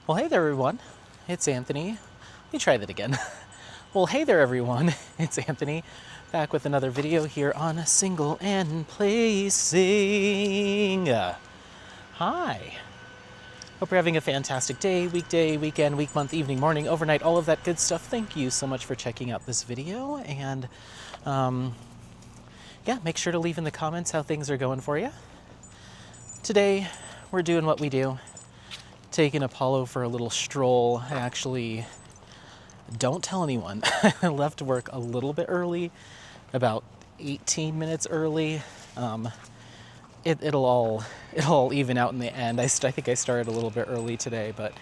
Well, hey there, everyone. It's Anthony. Let me try that again. Well, hey there, everyone. It's Anthony, back with another video here on Single and Placing. Hi. Hope you're having a fantastic day, weekday, weekend, week, month, evening, morning, overnight, all of that good stuff. Thank you so much for checking out this video. And, yeah, make sure to leave in the comments how things are going for you. Today, we're doing what we do. Taking Apollo for a little stroll. I actually don't tell anyone. I left work a little bit early, about 18 minutes early. It'll all even out in the end. I think I started a little bit early today, but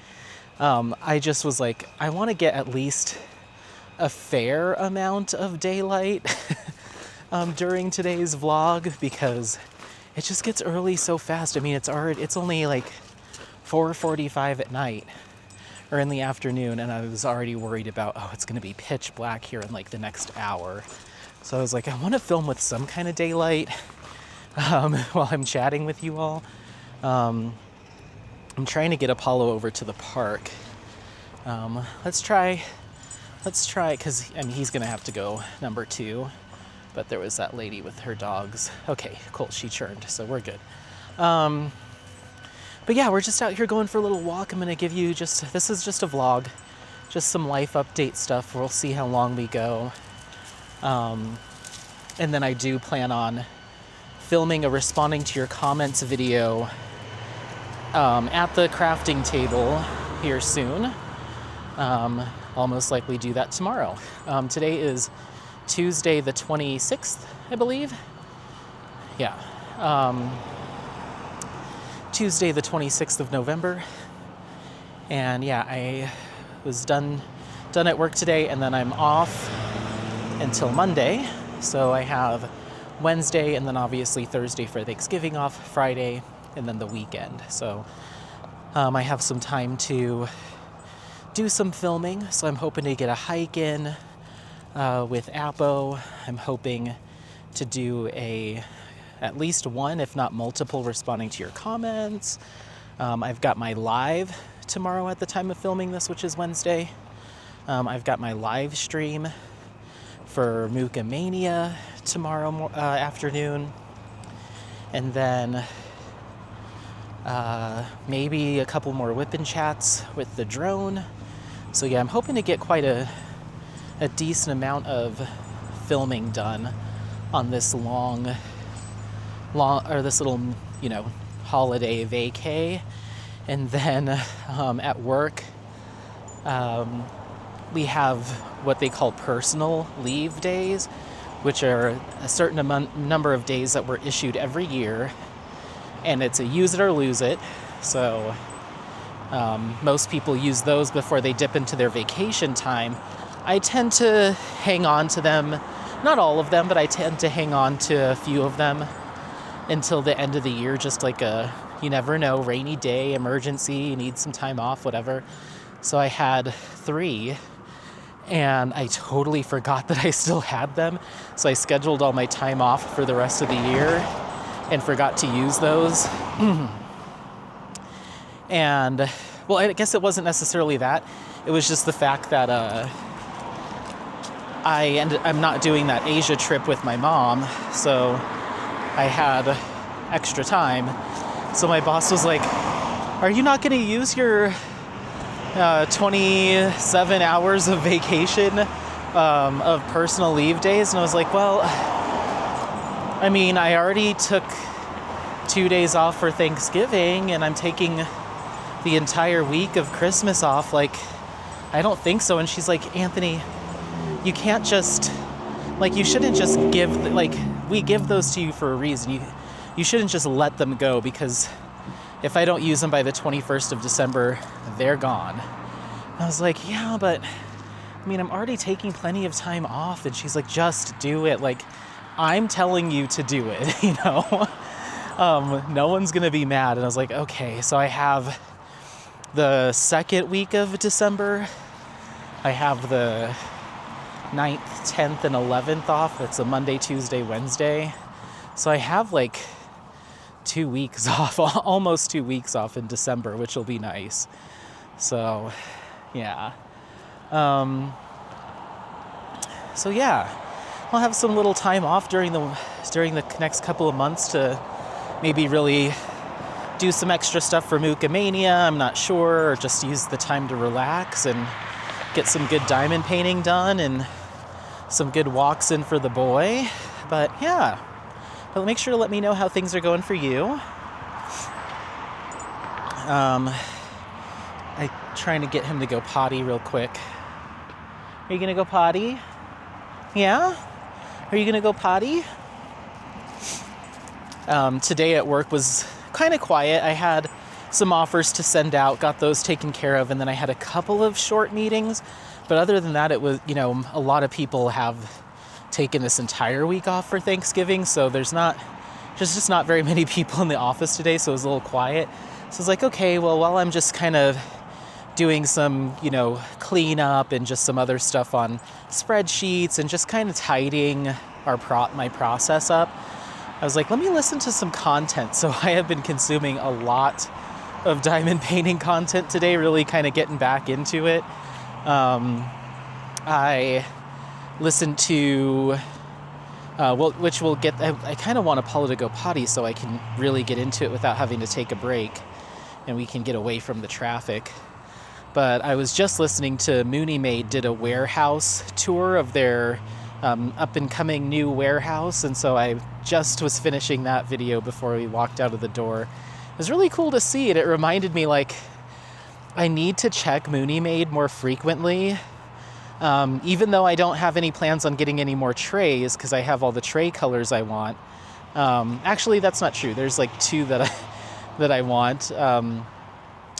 I just was like, I want to get at least a fair amount of daylight during today's vlog, because it just gets early so fast. I mean, it's only like 4:45 at night or in the afternoon, and I was already worried about, oh, it's going to be pitch black here in like the next hour. So I was like, I want to film with some kind of daylight while I'm chatting with you all. I'm trying to get Apollo over to the park. Let's try, because I mean, he's going to have to go number 2, but there was that lady with her dogs. Okay, cool, she churned, so we're good. But yeah, we're just out here going for a little walk. I'm going to give you this is just a vlog, just some life update stuff. We'll see how long we go. And then I do plan on filming a responding to your comments video at the crafting table here soon. I'll most likely do that tomorrow. Today is Tuesday the 26th, I believe. Yeah. Tuesday the 26th of November, and yeah, I was done at work today, and then I'm off until Monday, so I have Wednesday and then obviously Thursday for Thanksgiving off, Friday, and then the weekend. So I have some time to do some filming, so I'm hoping to get a hike in with Apo. I'm hoping to do at least one, if not multiple, responding to your comments. I've got my live tomorrow at the time of filming this, which is Wednesday. I've got my live stream for Mooka Mania tomorrow afternoon. And then maybe a couple more whipping chats with the drone. So yeah, I'm hoping to get quite a decent amount of filming done on this this little, holiday vacay. And then at work, we have what they call personal leave days, which are a certain number of days that were issued every year, and it's a use it or lose it. So most people use those before they dip into their vacation time. I tend to hang on to them, not all of them, but I tend to hang on to a few of them until the end of the year, just like you never know, rainy day, emergency, you need some time off, whatever. So I had 3, and I totally forgot that I still had them. So I scheduled all my time off for the rest of the year and forgot to use those. And, well, I guess it wasn't necessarily that. It was just the fact that I'm not doing that Asia trip with my mom, so I had extra time. So my boss was like, are you not going to use your 27 hours of vacation of personal leave days? And I was like, well, I mean, I already took 2 days off for Thanksgiving, and I'm taking the entire week of Christmas off. Like, I don't think so. And she's like, Anthony, you can't just, like, you shouldn't just give, like, we give those to you for a reason. You shouldn't just let them go, because if I don't use them by the 21st of December, they're gone. And I was like, yeah, but I mean, I'm already taking plenty of time off. And she's like, just do it. Like, I'm telling you to do it, no one's gonna be mad. And I was like, okay. So I have the second week of December. I have the 9th, 10th, and 11th off. That's a Monday, Tuesday, Wednesday. So I have like 2 weeks off, almost 2 weeks off in December, which will be nice. So, yeah. So yeah, I'll have some little time off during the next couple of months to maybe really do some extra stuff for Mookamania. I'm not sure, or just use the time to relax and get some good diamond painting done and some good walks in for the boy. But yeah, but make sure to let me know how things are going for you. I'm trying to get him to go potty real quick. Are you gonna go potty? Yeah? Are you gonna go potty? Today at work was kind of quiet. I had some offers to send out, got those taken care of, and then I had a couple of short meetings. But other than that, it was, a lot of people have taken this entire week off for Thanksgiving, so there's just not very many people in the office today, so it was a little quiet. So I was like, okay, well, while I'm just kind of doing some, cleanup and just some other stuff on spreadsheets and just kind of tidying my process up, I was like, let me listen to some content. So I have been consuming a lot of diamond painting content today, really kind of getting back into it. I listened to, which will get, I kind of want Apollo to go potty so I can really get into it without having to take a break and we can get away from the traffic. But I was just listening to Mooney Maid did a warehouse tour of their up and coming new warehouse, and so I just was finishing that video before we walked out of the door. It was really cool to see it. It reminded me, like, I need to check Mooney Maid more frequently, even though I don't have any plans on getting any more trays because I have all the tray colors I want. Actually, that's not true. There's like 2 that I want.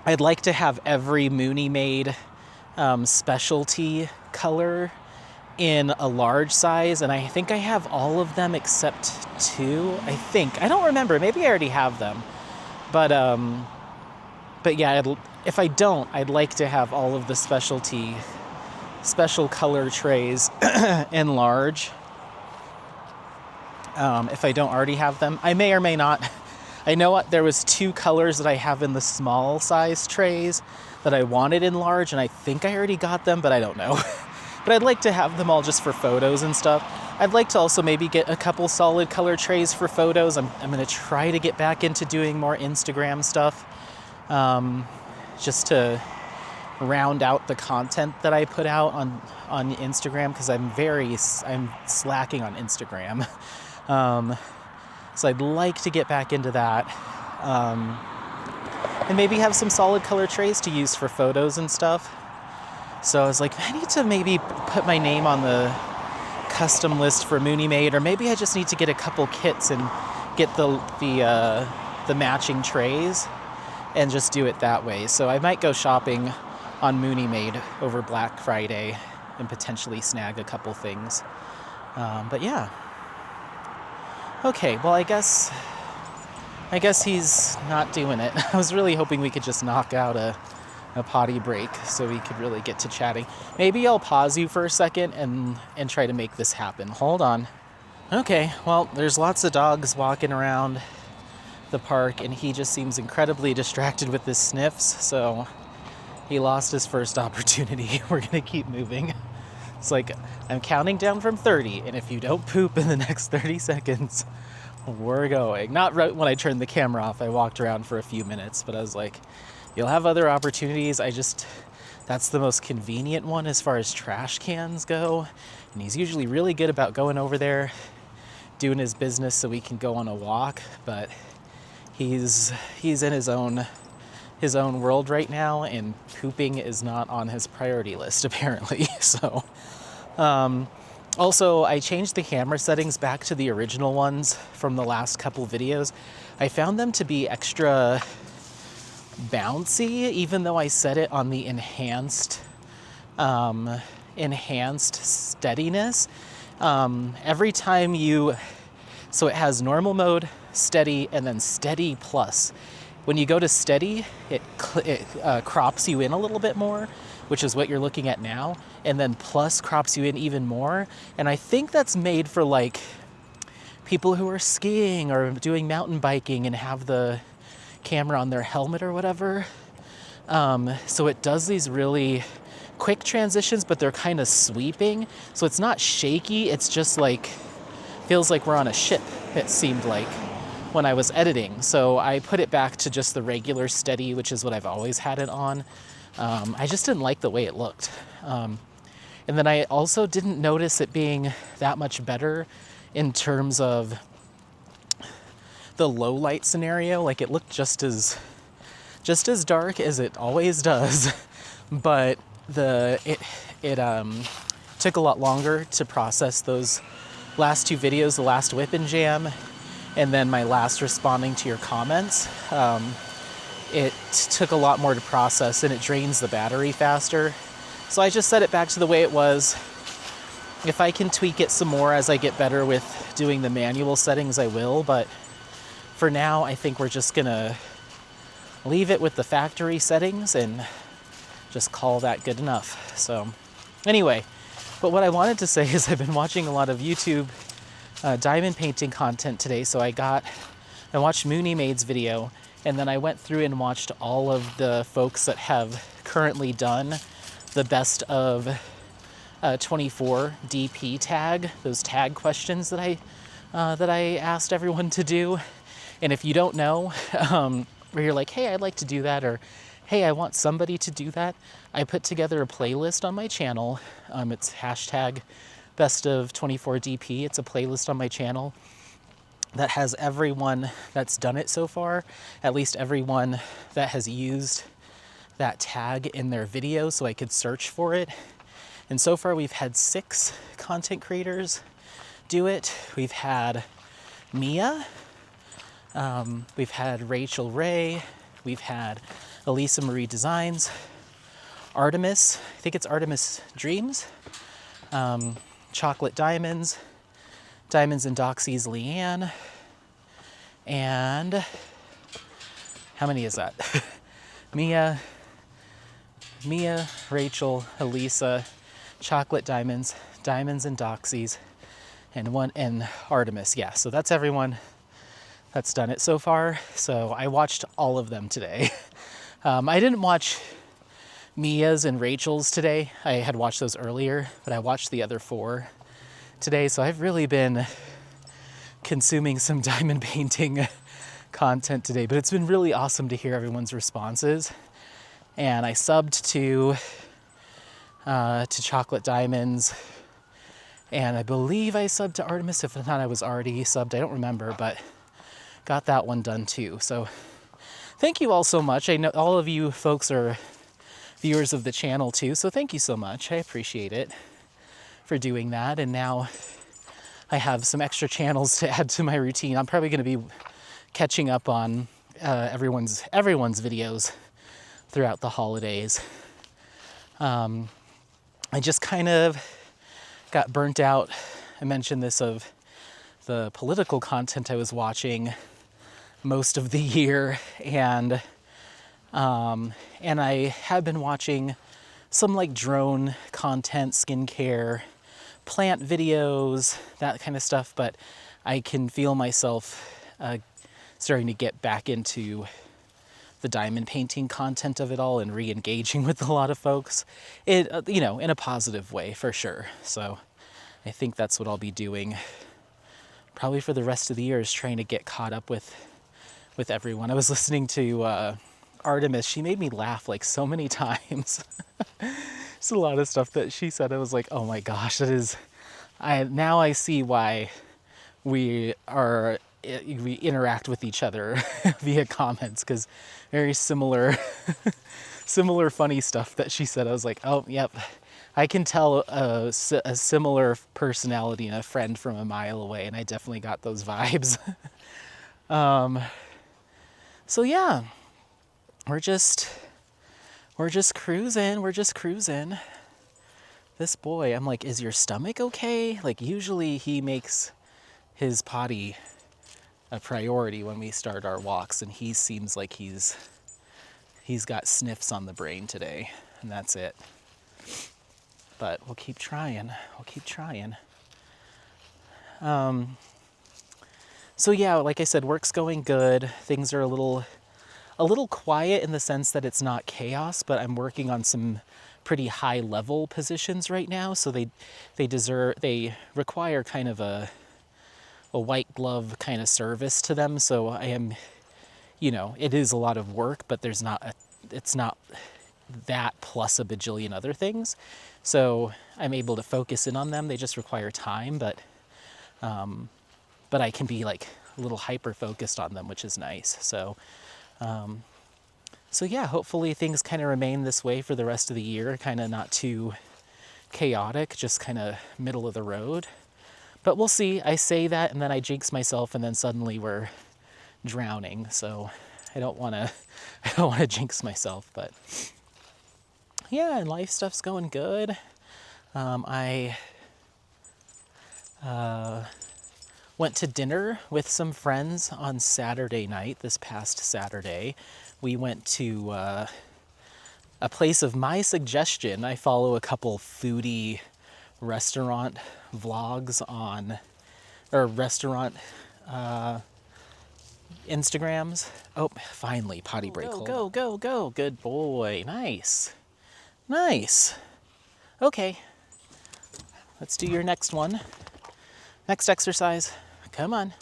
I'd like to have every Mooney Maid specialty color in a large size, and I think I have all of them except 2. I think. I don't remember. Maybe I already have them. But yeah, if I don't, I'd like to have all of the special color trays in large. If I don't already have them, I may or may not. I know there was 2 colors that I have in the small size trays that I wanted in large, and I think I already got them, but I don't know. But I'd like to have them all just for photos and stuff. I'd like to also maybe get a couple solid color trays for photos. I'm going to try to get back into doing more Instagram stuff, just to round out the content that I put out on Instagram, because I'm slacking on Instagram. So I'd like to get back into that, and maybe have some solid color trays to use for photos and stuff. So I was like, I need to maybe put my name on the custom list for Mooney Maid, or maybe I just need to get a couple kits and get the matching trays and just do it that way. So I might go shopping on Mooney Maid over Black Friday and potentially snag a couple things. But yeah. Okay, well, I guess he's not doing it. I was really hoping we could just knock out a potty break so we could really get to chatting. Maybe I'll pause you for a second and try to make this happen. Hold on. Okay, well, there's lots of dogs walking around the park, and he just seems incredibly distracted with his sniffs, so he lost his first opportunity. We're gonna keep moving. It's like, I'm counting down from 30, and if you don't poop in the next 30 seconds, we're going. Not right when I turned the camera off. I walked around for a few minutes, but I was like, you'll have other opportunities. That's the most convenient one as far as trash cans go. And he's usually really good about going over there, doing his business so we can go on a walk. But he's in his own world right now, and pooping is not on his priority list, apparently. So, also, I changed the camera settings back to the original ones from the last couple videos. I found them to be extra bouncy, even though I set it on the enhanced steadiness. Every time so it has normal mode, steady, and then steady plus. When you go to steady, it crops you in a little bit more, which is what you're looking at now, and then plus crops you in even more. And I think that's made for like people who are skiing or doing mountain biking and have the camera on their helmet or whatever. So it does these really quick transitions, but they're kind of sweeping. So it's not shaky, it's just like, feels like we're on a ship, it seemed like when I was editing. So I put it back to just the regular steady, which is what I've always had it on. I just didn't like the way it looked. And then I also didn't notice it being that much better in terms of the low light scenario. Like it looked just as dark as it always does, but it took a lot longer to process those last two videos, the last whip and jam, and then my last responding to your comments. It took a lot more to process, and it drains the battery faster. So I just set it back to the way it was. If I can tweak it some more as I get better with doing the manual settings, I will, but for now, I think we're just gonna leave it with the factory settings and just call that good enough. So anyway, but what I wanted to say is I've been watching a lot of YouTube diamond painting content today. So I watched Mooney Maid's video, and then I went through and watched all of the folks that have currently done the best of 24 DP tag, those tag questions that I asked everyone to do. And if you don't know, where you're like, hey, I'd like to do that, or hey, I want somebody to do that, I put together a playlist on my channel. It's hashtag best of 24 DP. It's a playlist on my channel that has everyone that's done it so far, at least everyone that has used that tag in their video, so I could search for it. And so far we've had 6 content creators do it. We've had Mia, we've had Rachel Ray, we've had Elisa Marie Designs, Artemis, I think it's Artemis Dreams, Chocolate Diamonds, Diamonds and Doxies Leanne, and how many is that? Mia, Rachel, Elisa, Chocolate Diamonds, Diamonds and Doxies, and Artemis. Yeah, so that's everyone that's done it so far. So I watched all of them today. I didn't watch Mia's and Rachel's today. I had watched those earlier, but I watched the other 4 today. So I've really been consuming some diamond painting content today, but it's been really awesome to hear everyone's responses. And I subbed to Chocolate Diamonds, and I believe I subbed to Artemis. If not, I was already subbed. I don't remember, but got that one done too. So thank you all so much. I know all of you folks are viewers of the channel too, so thank you so much. I appreciate it for doing that. And now I have some extra channels to add to my routine. I'm probably going to be catching up on everyone's videos throughout the holidays. I just kind of got burnt out. I mentioned this of the political content I was watching most of the year, and I have been watching some like drone content, skincare, plant videos, that kind of stuff, but I can feel myself starting to get back into the diamond painting content of it all and re-engaging with a lot of folks, in a positive way for sure. So I think that's what I'll be doing probably for the rest of the year, is trying to get caught up with everyone. I was listening to Artemis. She made me laugh like so many times. There's a lot of stuff that she said. I was like, oh my gosh, now I see why we interact with each other via comments, because very similar funny stuff that she said. I was like, oh, yep, I can tell a similar personality in a friend from a mile away, and I definitely got those vibes. So yeah, we're just cruising. This boy, I'm like, is your stomach okay? Like, usually he makes his potty a priority when we start our walks, and he seems like he's got sniffs on the brain today, and that's it. But we'll keep trying. So yeah, like I said, work's going good. Things are a little a little quiet in the sense that it's not chaos, but I'm working on some pretty high level positions right now, so they require kind of a white glove kind of service to them. So I am, it is a lot of work, but it's not that plus a bajillion other things. So I'm able to focus in on them. They just require time, but I can be like a little hyper focused on them, which is nice. So yeah, hopefully things kind of remain this way for the rest of the year, kind of not too chaotic, just kind of middle of the road. But we'll see. I say that and then I jinx myself and then suddenly we're drowning. So I don't want to jinx myself, but yeah, and life stuff's going good. I went to dinner with some friends on Saturday night, this past Saturday. We went to a place of my suggestion. I follow a couple foodie restaurant vlogs or restaurant Instagrams. Oh, finally, potty break. Go. Good boy. Nice. Okay. Let's do your next one. Next exercise. Come on.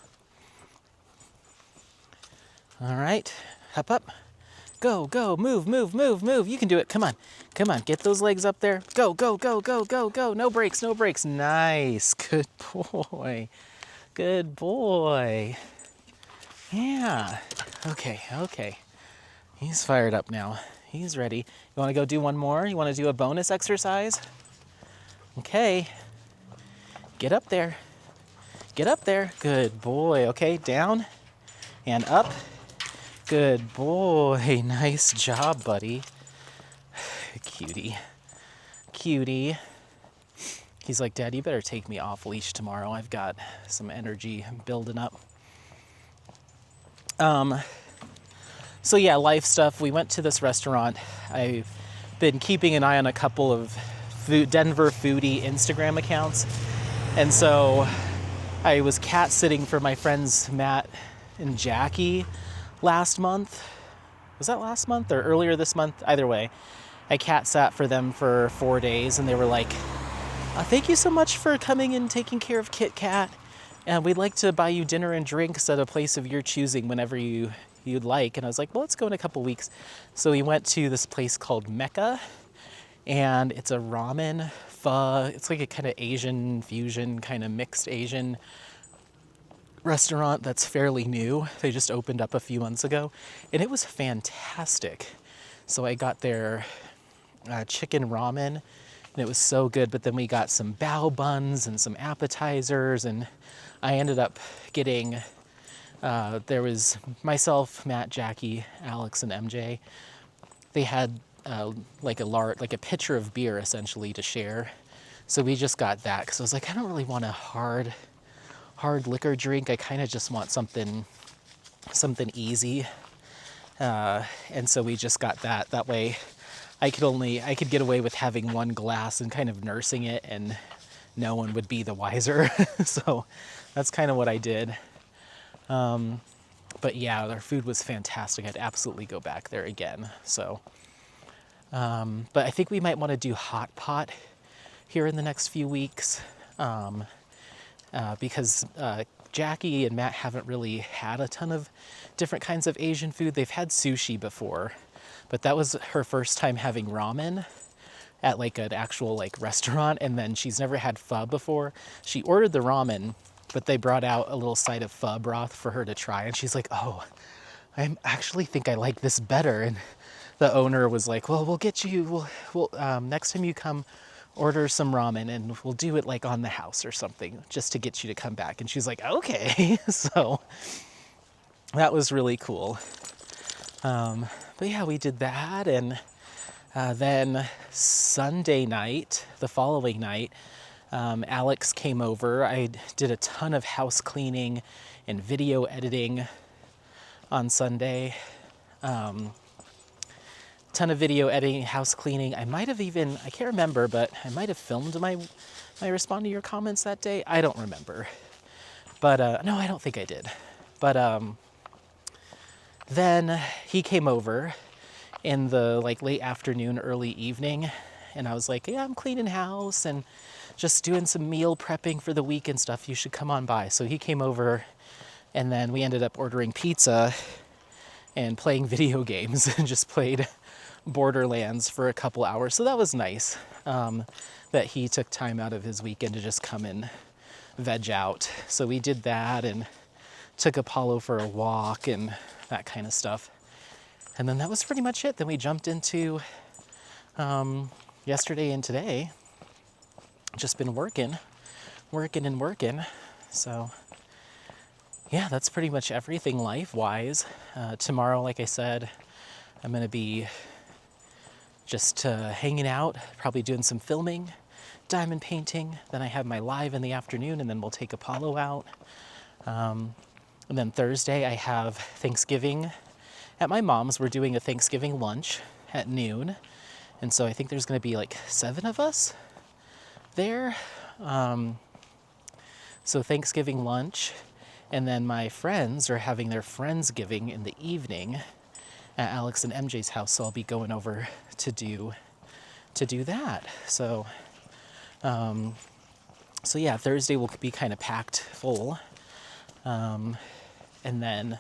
All right. Hop up. Go. Move. You can do it. Come on. Get those legs up there. Go. No breaks. Nice. Good boy. Yeah. Okay. He's fired up now. He's ready. You want to go do one more? You want to do a bonus exercise? Okay. Get up there. Good boy. Okay, down and up. Good boy. Nice job, buddy. Cutie. He's like, Dad, you better take me off leash tomorrow. I've got some energy building up. So yeah, life stuff. We went to this restaurant. I've been keeping an eye on a couple of Denver foodie Instagram accounts. And so I was cat sitting for my friends Matt and Jackie last month. Was that last month or earlier this month? Either way, I cat sat for them for 4 days, and they were like, thank you so much for coming and taking care of Kit Kat. And we'd like to buy you dinner and drinks at a place of your choosing whenever you'd like. And I was like, well, let's go in a couple weeks. So we went to this place called Mecca, and it's a ramen pho. It's like a kind of Asian fusion, kind of mixed Asian restaurant that's fairly new. They just opened up a few months ago, and it was fantastic. So I got their chicken ramen, and it was so good. But then we got some bao buns and some appetizers, and I ended up getting, there was myself, Matt, Jackie, Alex, and MJ. They had like a pitcher of beer essentially to share. So we just got that because I was like, I don't really want a hard liquor drink. I kind of just want something easy. And so we just got that. That way I could get away with having one glass and kind of nursing it, and no one would be the wiser. So that's kind of what I did. But yeah, their food was fantastic. I'd absolutely go back there again. So, but I think we might want to do hot pot here in the next few weeks. Because Jackie and Matt haven't really had a ton of different kinds of Asian food. They've had sushi before, but that was her first time having ramen at like an actual like restaurant, and then she's never had pho before. She ordered the ramen, but they brought out a little side of pho broth for her to try, and she's like, oh, I actually think I like this better. And the owner was like, well, we'll get you, we'll next time you come, order some ramen and we'll do it like on the house or something just to get you to come back. And she's like, okay. So that was really cool. But yeah, we did that. And then Sunday night, the following night, Alex came over. I did a ton of house cleaning and video editing on Sunday. Ton of video editing, house cleaning. I might have even, I can't remember, but I might have filmed my respond to your comments that day. I don't remember. But no, I don't think I did. But Then he came over in the like late afternoon, early evening, and I was like, yeah, I'm cleaning house and just doing some meal prepping for the week and stuff. You should come on by. So he came over, and then we ended up ordering pizza and playing video games and just played Borderlands for a couple hours. So that was nice, that he took time out of his weekend to just come and veg out. So we did that and took Apollo for a walk and that kind of stuff. And then that was pretty much it. Then we jumped into yesterday and today. Just been working. So yeah, that's pretty much everything life-wise. Tomorrow, like I said, I'm going to be just hanging out, probably doing some filming, diamond painting. Then I have my live in the afternoon, and then we'll take Apollo out. And then Thursday, I have Thanksgiving at my mom's. We're doing a Thanksgiving lunch at noon. And so I think there's going to be like 7 of us there. So Thanksgiving lunch. And then my friends are having their Friendsgiving in the evening at Alex and MJ's house. So I'll be going over to do that. So yeah, Thursday will be kind of packed full. And then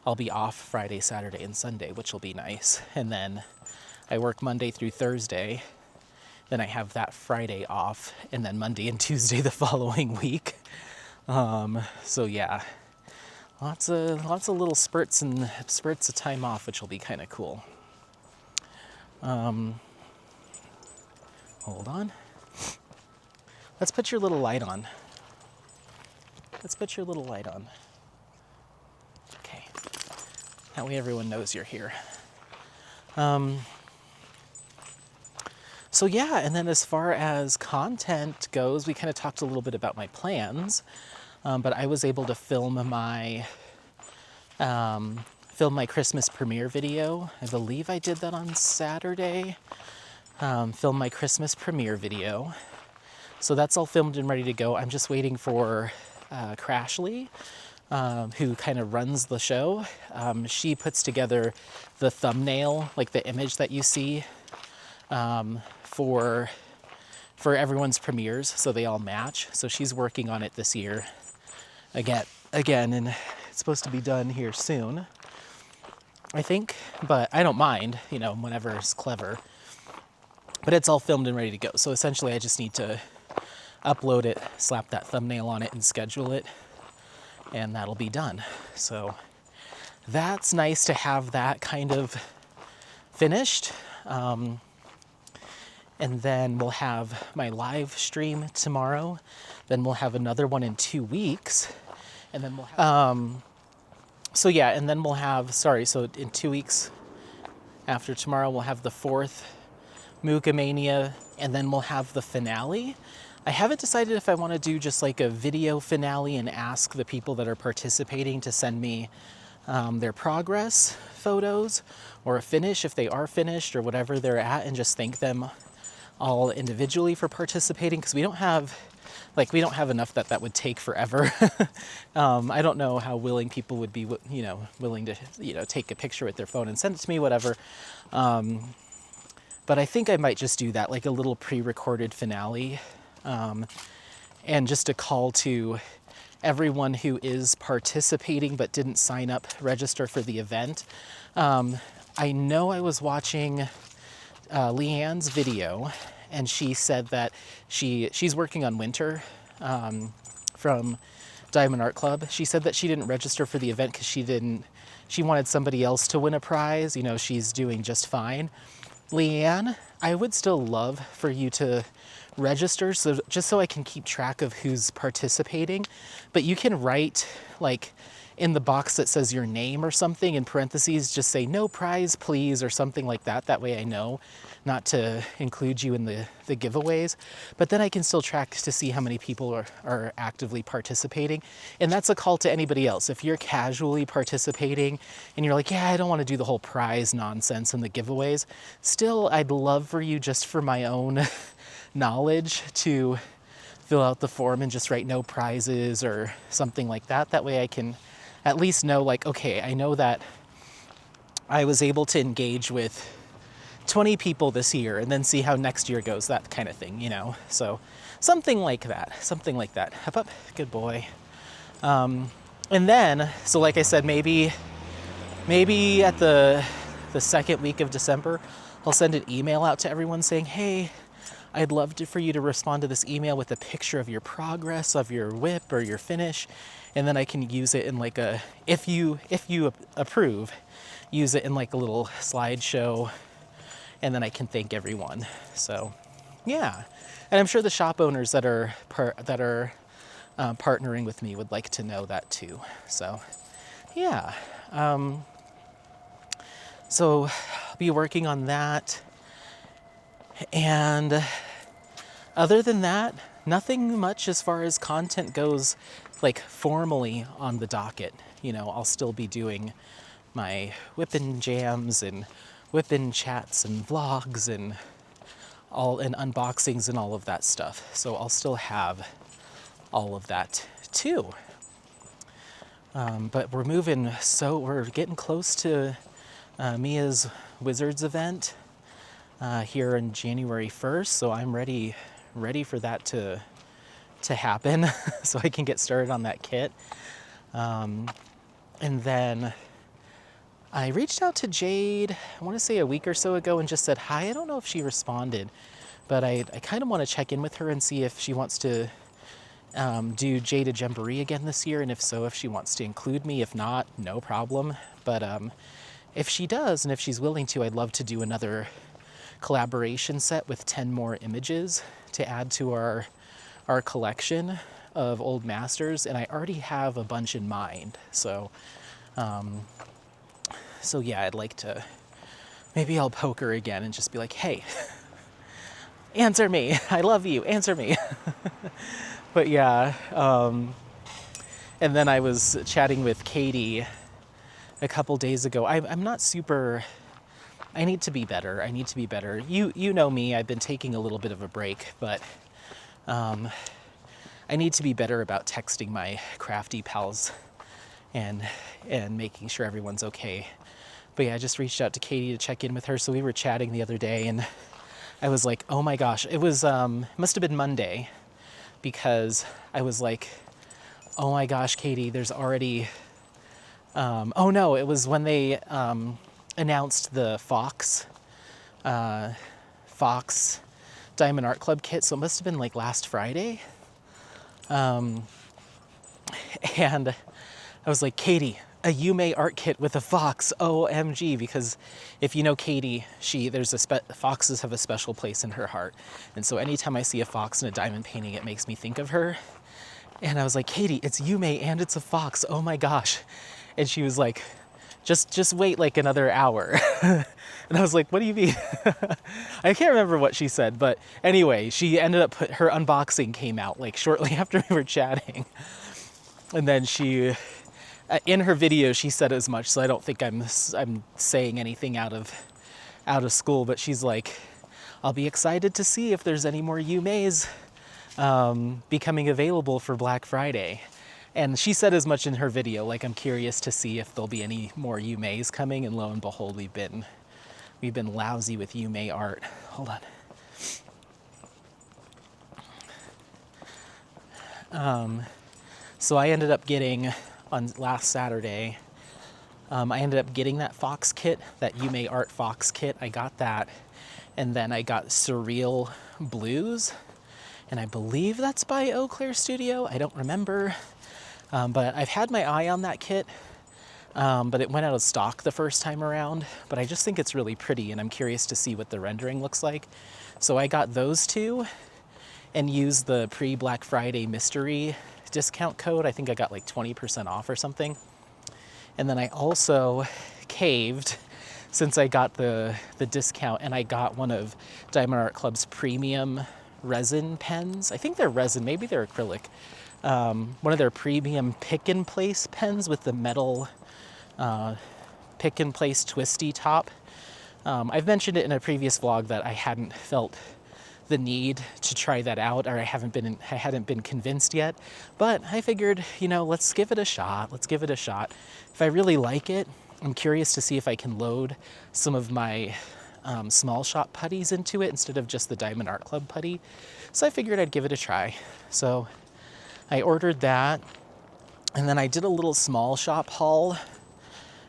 I'll be off Friday, Saturday, and Sunday, which will be nice. And then I work Monday through Thursday. Then I have that Friday off, and then Monday and Tuesday the following week. So yeah, lots of little spurts of time off, which will be kind of cool. Hold on. Let's put your little light on. Okay. That way everyone knows you're here. So yeah, and then as far as content goes, we kind of talked a little bit about my plans, but I was able to film my Christmas premiere video. I believe I did that on Saturday. Film my Christmas premiere video. So that's all filmed and ready to go. I'm just waiting for Crashly, who kind of runs the show. She puts together the thumbnail, like the image that you see, for everyone's premieres, so they all match. So she's working on it this year again, and it's supposed to be done here soon, I think, but I don't mind, whenever it's clever. But it's all filmed and ready to go. So essentially I just need to upload it, slap that thumbnail on it, and schedule it, and that'll be done. So that's nice to have that kind of finished. And then we'll have my live stream tomorrow. Then we'll have another one in 2 weeks. And then we'll have... so yeah, and then we'll have... so in 2 weeks after tomorrow, we'll have the 4th Mooka Mania, and then we'll have the finale. I haven't decided if I want to do just like a video finale and ask the people that are participating to send me their progress photos, or a finish if they are finished, or whatever they're at, and just thank them all individually for participating, because we don't have enough that would take forever. I don't know how willing people would be, willing to, take a picture with their phone and send it to me, whatever. But I think I might just do that, like a little pre-recorded finale, and just a call to everyone who is participating but didn't sign up, register for the event. I know I was watching Leanne's video, and she said that she's working on Winter from Diamond Art Club. She said that she didn't register for the event because she wanted somebody else to win a prize. She's doing just fine. Leanne, I would still love for you to register, just so I can keep track of who's participating. But you can write, like, in the box that says your name or something, in parentheses, just say no prize please, or something like that. That way I know not to include you in the giveaways. But then I can still track to see how many people are actively participating. And that's a call to anybody else. If you're casually participating and you're like, yeah, I don't want to do the whole prize nonsense and the giveaways, still, I'd love for you, just for my own knowledge, to fill out the form and just write no prizes or something like that. That way I can at least know, like, okay, I know that I was able to engage with 20 people this year and then see how next year goes, that kind of thing, you know? So something like that, something like that. Hop up, good boy. And then, so like I said, maybe at the second week of December, I'll send an email out to everyone saying, hey, I'd love for you to respond to this email with a picture of your progress, of your whip or your finish, and then I can use it in like a, if you approve, use it in like a little slideshow, and then I can thank everyone. So, yeah, and I'm sure the shop owners that are partnering with me would like to know that too. So, yeah. So I'll be working on that. And other than that, nothing much as far as content goes, like formally on the docket. You know, I'll still be doing my whippin' jams and whippin' chats and vlogs and unboxings and all of that stuff. So I'll still have all of that too. But we're moving, so we're getting close to Mia's Wizards event here on January 1st, so I'm ready for that to happen so I can get started on that kit. And then I reached out to Jade, I want to say a week or so ago, and just said hi. I don't know if she responded, but I kind of want to check in with her and see if she wants to do Jade a Jamboree again this year, and if so, if she wants to include me. If not, no problem. But if she does, and if she's willing to, I'd love to do another collaboration set with 10 more images to add to our collection of old masters, and I already have a bunch in mind. So yeah, I'd like to, maybe I'll poke her again and just be like, hey, answer me, I love you, answer me. But yeah, and then I was chatting with Katie a couple days ago. I'm not super, I need to be better. You know me, I've been taking a little bit of a break, but I need to be better about texting my crafty pals and making sure everyone's okay. But yeah, I just reached out to Katie to check in with her. So we were chatting the other day, and I was like, oh my gosh, it was, must have been Monday, because I was like, oh my gosh, Katie, there's already, oh no, it was when they announced the Fox Diamond Art Club kit, so it must have been like last Friday. And I was like, Katie, a Yume art kit with a fox, OMG, because if you know Katie, foxes have a special place in her heart. And so anytime I see a fox in a diamond painting, it makes me think of her. And I was like, Katie, it's Yume and it's a fox, oh my gosh. And she was like, just wait like another hour. And I was like, what do you mean? I can't remember what she said, but anyway, she ended up, her unboxing came out like shortly after we were chatting. And then she, in her video, she said as much, so I don't think I'm saying anything out of school, but she's like, I'll be excited to see if there's any more Yumeis becoming available for Black Friday. And she said as much in her video, like, I'm curious to see if there'll be any more Yumeis coming, and lo and behold, we've been lousy with Yume art. Hold on. So I ended up getting, on last Saturday, I ended up getting that Fox kit, that Yume Art Fox kit. I got that, and then I got Surreal Blues, and I believe that's by Eau Claire Studio. I don't remember, but I've had my eye on that kit, but it went out of stock the first time around. But I just think it's really pretty, and I'm curious to see what the rendering looks like. So I got those two, and used the pre-Black Friday mystery discount code. I think I got like 20% off or something. And then I also caved, since I got the discount, and I got one of Diamond Art Club's premium resin pens. I think they're resin, maybe they're acrylic. One of their premium pick and place pens with the metal pick and place twisty top. I've mentioned it in a previous vlog that I hadn't felt the need to try that out, or I hadn't been convinced yet, but I figured, let's give it a shot. If I really like it, I'm curious to see if I can load some of my small shop putties into it instead of just the Diamond Art Club putty. So I figured I'd give it a try. So I ordered that, and then I did a little small shop haul.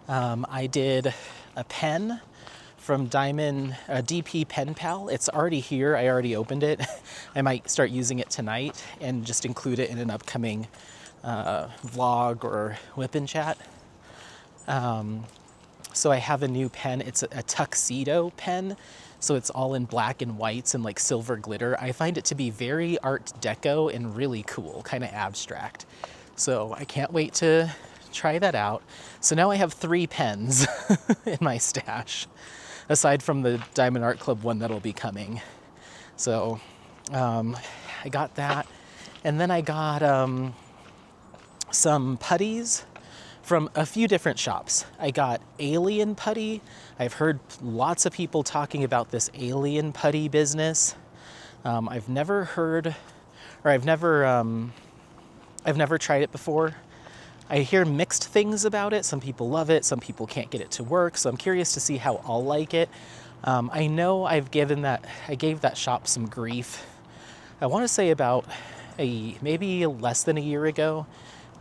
I did a pen from Diamond, DP Pen Pal. It's already here. I already opened it. I might start using it tonight and just include it in an upcoming vlog or whip and chat. So I have a new pen. It's a tuxedo pen. So it's all in black and whites and like silver glitter. I find it to be very Art Deco and really cool, kind of abstract. So I can't wait to try that out. So now I have 3 pens in my stash, aside from the Diamond Art Club one that'll be coming. So I got that. And then I got some putties from a few different shops. I got Alien Putty. I've heard lots of people talking about this Alien Putty business. I've never heard, or I've never tried it before. I hear mixed things about it. Some people love it, some people can't get it to work. So I'm curious to see how I'll like it. I know I gave that shop some grief. I want to say about maybe less than a year ago.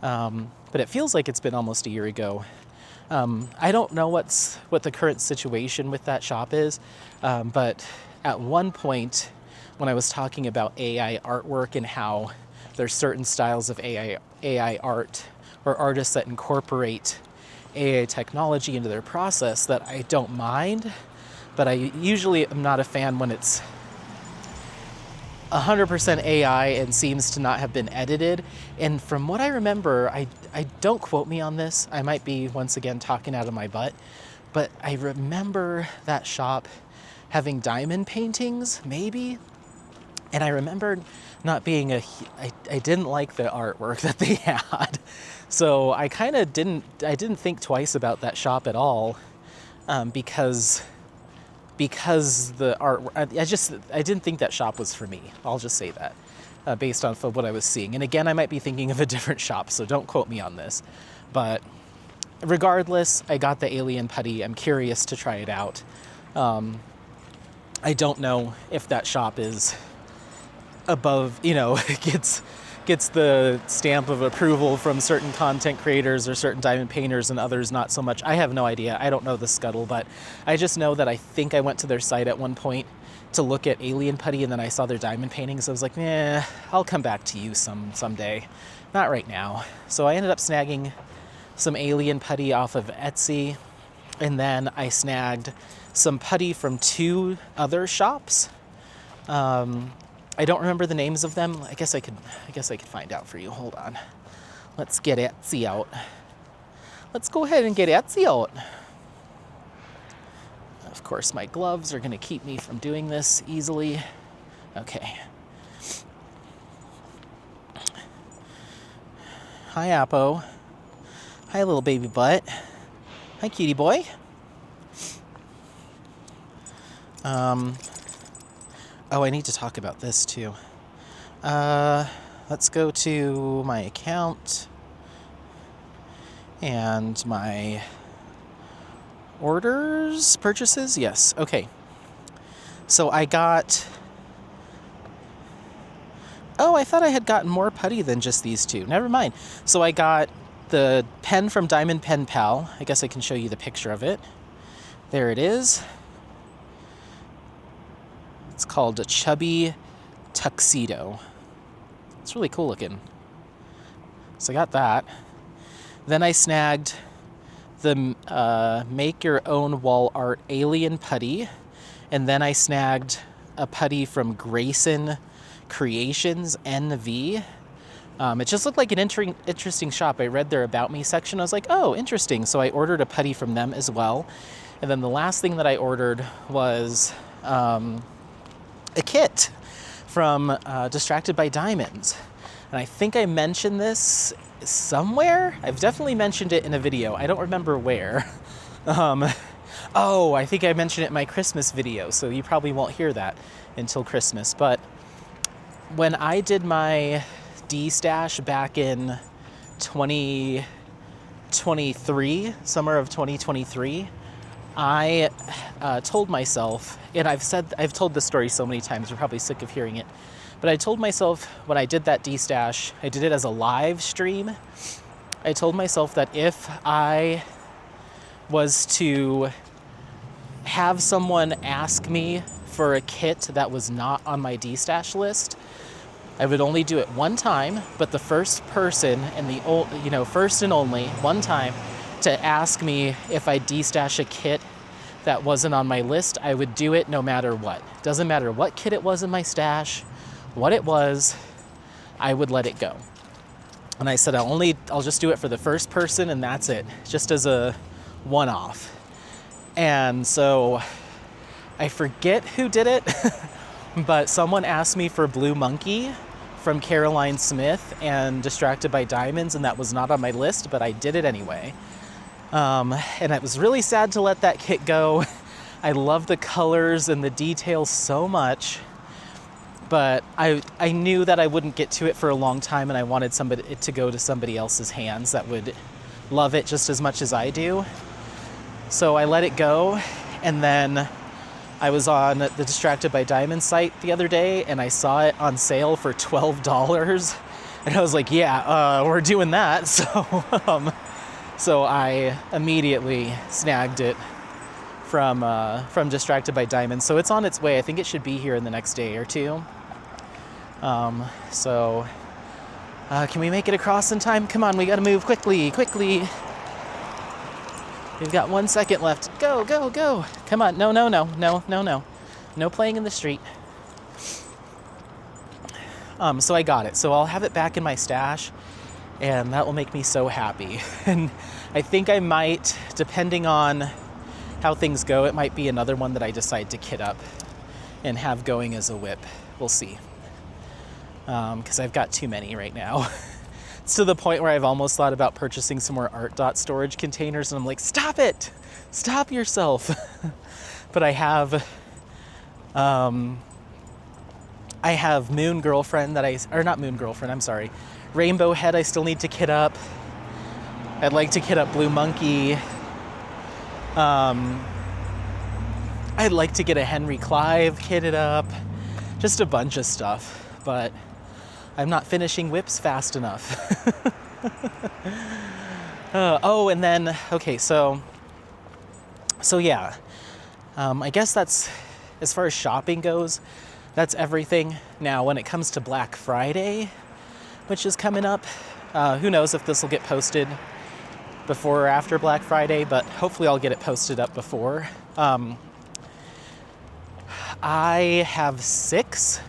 But it feels like it's been almost a year ago. I don't know what the current situation with that shop is, but at one point when I was talking about AI artwork and how there's certain styles of AI art or artists that incorporate AI technology into their process that I don't mind, but I usually am not a fan when it's 100% AI and seems to not have been edited. And from what I remember, I don't quote me on this, I might be once again talking out of my butt, but I remember that shop having diamond paintings, maybe. And I remember not being I didn't like the artwork that they had. So I kind of didn't think twice about that shop at all, because the art, I didn't think that shop was for me. I'll just say that, based off of what I was seeing. And again, I might be thinking of a different shop, so don't quote me on this. But regardless, I got the Alien Putty. I'm curious to try it out. I don't know if that shop is above, gets the stamp of approval from certain content creators or certain diamond painters and others not so much. I have no idea. I don't know the scuttle, but I just know that I think I went to their site at one point to look at Alien Putty, and then I saw their diamond paintings. I was like, I'll come back to you someday. Not right now. So I ended up snagging some Alien Putty off of Etsy, and then I snagged some putty from 2 other shops. I don't remember the names of them. I guess I could find out for you. Hold on. Let's get Etsy out. Let's go ahead and get Etsy out. Of course, my gloves are going to keep me from doing this easily. Okay. Hi, Appo. Hi, little baby butt. Hi, cutie boy. Oh, I need to talk about this too. Let's go to my account and my orders, purchases. Yes. Okay. So I got, I thought I had gotten more putty than just these 2. Never mind. So I got the pen from Diamond Pen Pal. I guess I can show you the picture of it. There it is. It's called a Chubby Tuxedo. It's really cool looking. So I got that. Then I snagged the Make Your Own Wall Art Alien Putty. And then I snagged a putty from Grayson Creations NV. It just looked like an interesting shop. I read their About Me section. I was like, oh, interesting. So I ordered a putty from them as well. And then the last thing that I ordered was a kit from Distracted by Diamonds. And I think I mentioned this somewhere. I've definitely mentioned it in a video. I don't remember where. I think I mentioned it in my Christmas video, so you probably won't hear that until Christmas. But when I did my D-stash back in 2020, summer of 2023, I told myself, and I've told this story so many times, you're probably sick of hearing it, but I told myself when I did that D-stash, I did it as a live stream. I told myself that if I was to have someone ask me for a kit that was not on my D-stash list, I would only do it one time, but the first person and first and only one time to ask me if I D-stash a kit that wasn't on my list, I would do it no matter what. Doesn't matter what kit it was in my stash, what it was, I would let it go. And I said, I'll just do it for the first person and that's it, just as a one-off. And so I forget who did it, but someone asked me for Blue Monkey from Caroline Smith and Distracted by Diamonds, and that was not on my list, but I did it anyway. And I was really sad to let that kit go. I love the colors and the details so much, but I knew that I wouldn't get to it for a long time, and I wanted it to go to somebody else's hands that would love it just as much as I do. So I let it go, and then I was on the Distracted by Diamonds site the other day, and I saw it on sale for $12, and I was like, yeah, we're doing that. So I immediately snagged it from Distracted by Diamonds. So it's on its way. I think it should be here in the next day or two. Can we make it across in time? Come on, we gotta move quickly. We've got 1 second left. Go. Come on, no. No playing in the street. So I got it. So I'll have it back in my stash, and that will make me so happy. And I think I might, depending on how things go, it might be another one that I decide to kit up and have going as a whip. We'll see. Because I've got too many right now. It's to the point where I've almost thought about purchasing some more Art Dot storage containers, and I'm like, stop it! Stop yourself! But I have Moon Girlfriend Rainbow Head I still need to kit up. I'd like to kit up Blue Monkey. I'd like to get a Henry Clive kitted up. Just a bunch of stuff, but I'm not finishing whips fast enough. And then, okay, so yeah. I guess that's, as far as shopping goes, that's everything. Now, when it comes to Black Friday, which is coming up, who knows if this will get posted before or after Black Friday, but hopefully I'll get it posted up before. I have 6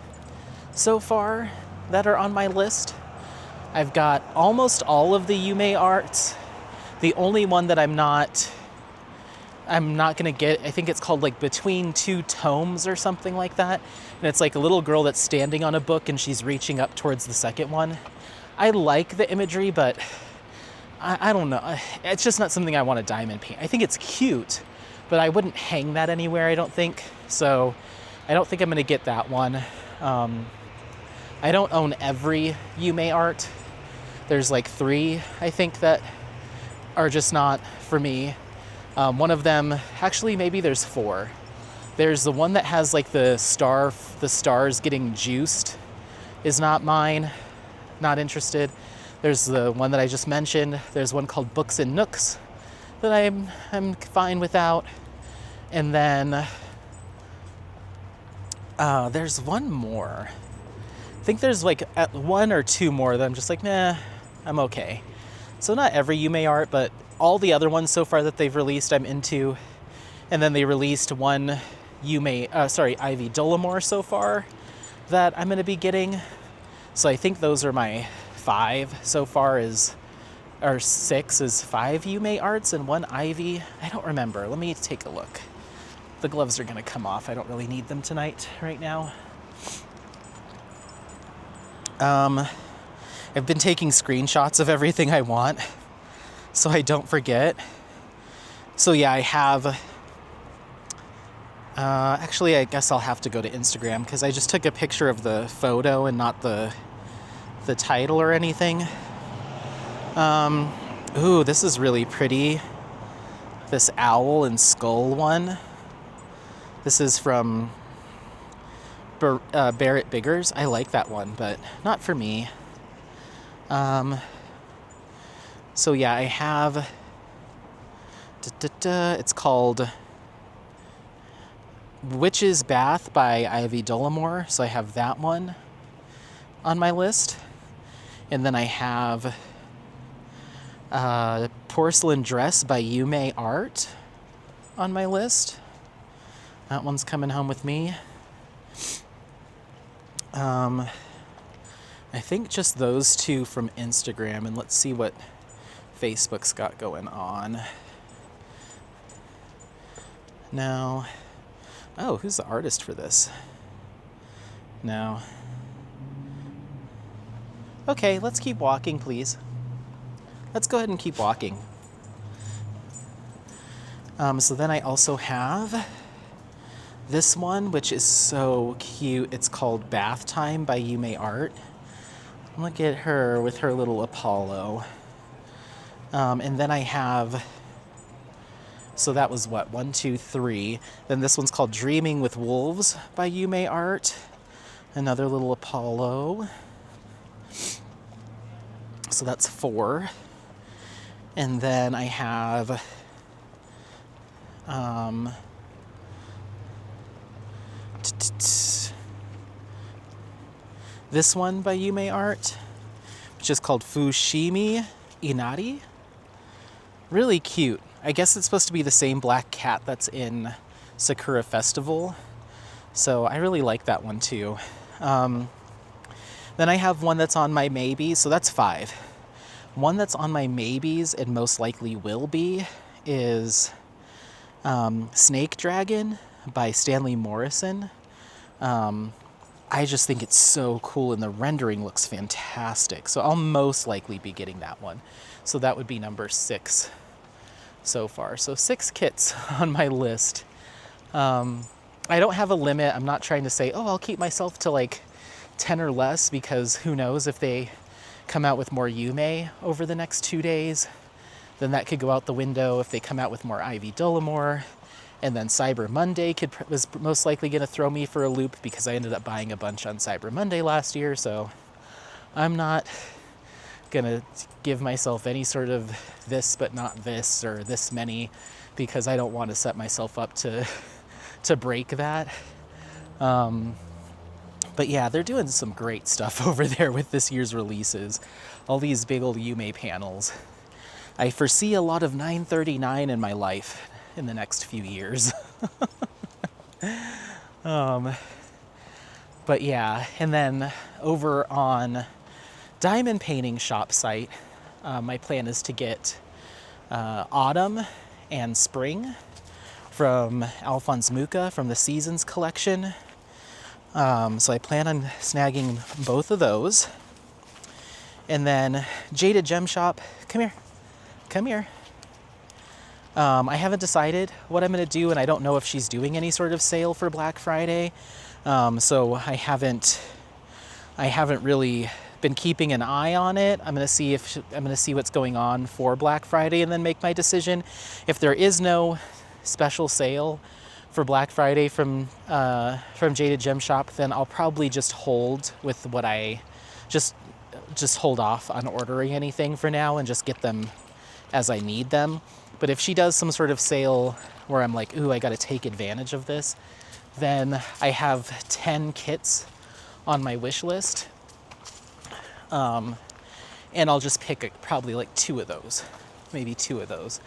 so far that are on my list. I've got almost all of the Yume arts. The only one that I'm not gonna get, I think it's called like Between Two Tomes or something like that. And it's like a little girl that's standing on a book and she's reaching up towards the second one. I like the imagery, but I don't know. It's just not something I want to diamond paint. I think it's cute, but I wouldn't hang that anywhere, I don't think. So I don't think I'm gonna get that one. I don't own every Yume art. There's like 3, I think, that are just not for me. One of them, actually maybe there's 4. There's the one that has like the stars getting juiced is not mine, not interested. There's the one that I just mentioned. There's one called Books and Nooks that I'm fine without. And then there's one more. I think there's like 1 or 2 more that I'm just like, nah, I'm okay. So not every Yume art, but all the other ones so far that they've released I'm into. And then they released one Ivy Dolomore so far that I'm going to be getting. So I think those are my 5 so far, or 6 is 5 Yume arts and 1 Ivy. I don't remember. Let me take a look. The gloves are going to come off. I don't really need them tonight right now. I've been taking screenshots of everything I want so I don't forget. So yeah, I have, actually I guess I'll have to go to Instagram because I just took a picture of the photo and not the title or anything. Ooh, this is really pretty. This owl and skull one. This is from Barrett Biggers. I like that one, but not for me. So yeah, I have... It's called Witch's Bath by Ivy Dollamore. So I have that one on my list. And then I have Porcelain Dress by Yume Art on my list. That one's coming home with me. I think just those two from Instagram, and let's see what Facebook's got going on. Now, oh, who's the artist for this? No. Okay, let's keep walking, please. Let's go ahead and keep walking. So then I also have this one, which is so cute. It's called Bath Time by Yume Art. Look at her with her little Apollo. And then I have, so that was what, 1, 2, 3. Then this one's called Dreaming with Wolves by Yume Art. Another little Apollo. So that's 4. And then I have this one by Yume Art, which is called Fushimi Inari. Really cute. I guess it's supposed to be the same black cat that's in Sakura Festival. So I really like that one too. Then I have one that's on my maybe, so that's 5. One that's on my maybes and most likely will be is Snake Dragon by Stanley Morrison. I just think it's so cool and the rendering looks fantastic. So I'll most likely be getting that one. So that would be number 6 so far. So 6 kits on my list. I don't have a limit. I'm not trying to say, oh, I'll keep myself to like 10 or less, because who knows if they come out with more Yume over the next 2 days, then that could go out the window. If they come out with more Ivy Dollamore, and then Cyber Monday was most likely going to throw me for a loop, because I ended up buying a bunch on Cyber Monday last year. So I'm not going to give myself any sort of this but not this, or this many, because I don't want to set myself up to break that. But yeah, they're doing some great stuff over there with this year's releases. All these big old Yume panels. I foresee a lot of 939 in my life in the next few years. But yeah, and then over on Diamond Painting Shop site, my plan is to get Autumn and Spring from Alphonse Mucha from the Seasons collection. So I plan on snagging both of those. And then Jaded Gem Shop, come here. I haven't decided what I'm going to do, and I don't know if she's doing any sort of sale for Black Friday. So I haven't really been keeping an eye on it. I'm going to see what's going on for Black Friday and then make my decision. If there is no special sale for Black Friday from Jaded Gem Shop, then I'll probably just hold with what I just hold off on ordering anything for now and just get them as I need them. But if she does some sort of sale where I'm like, ooh, I got to take advantage of this, then I have 10 kits on my wish list. And I'll just pick probably like 2 of those, maybe 2 of those.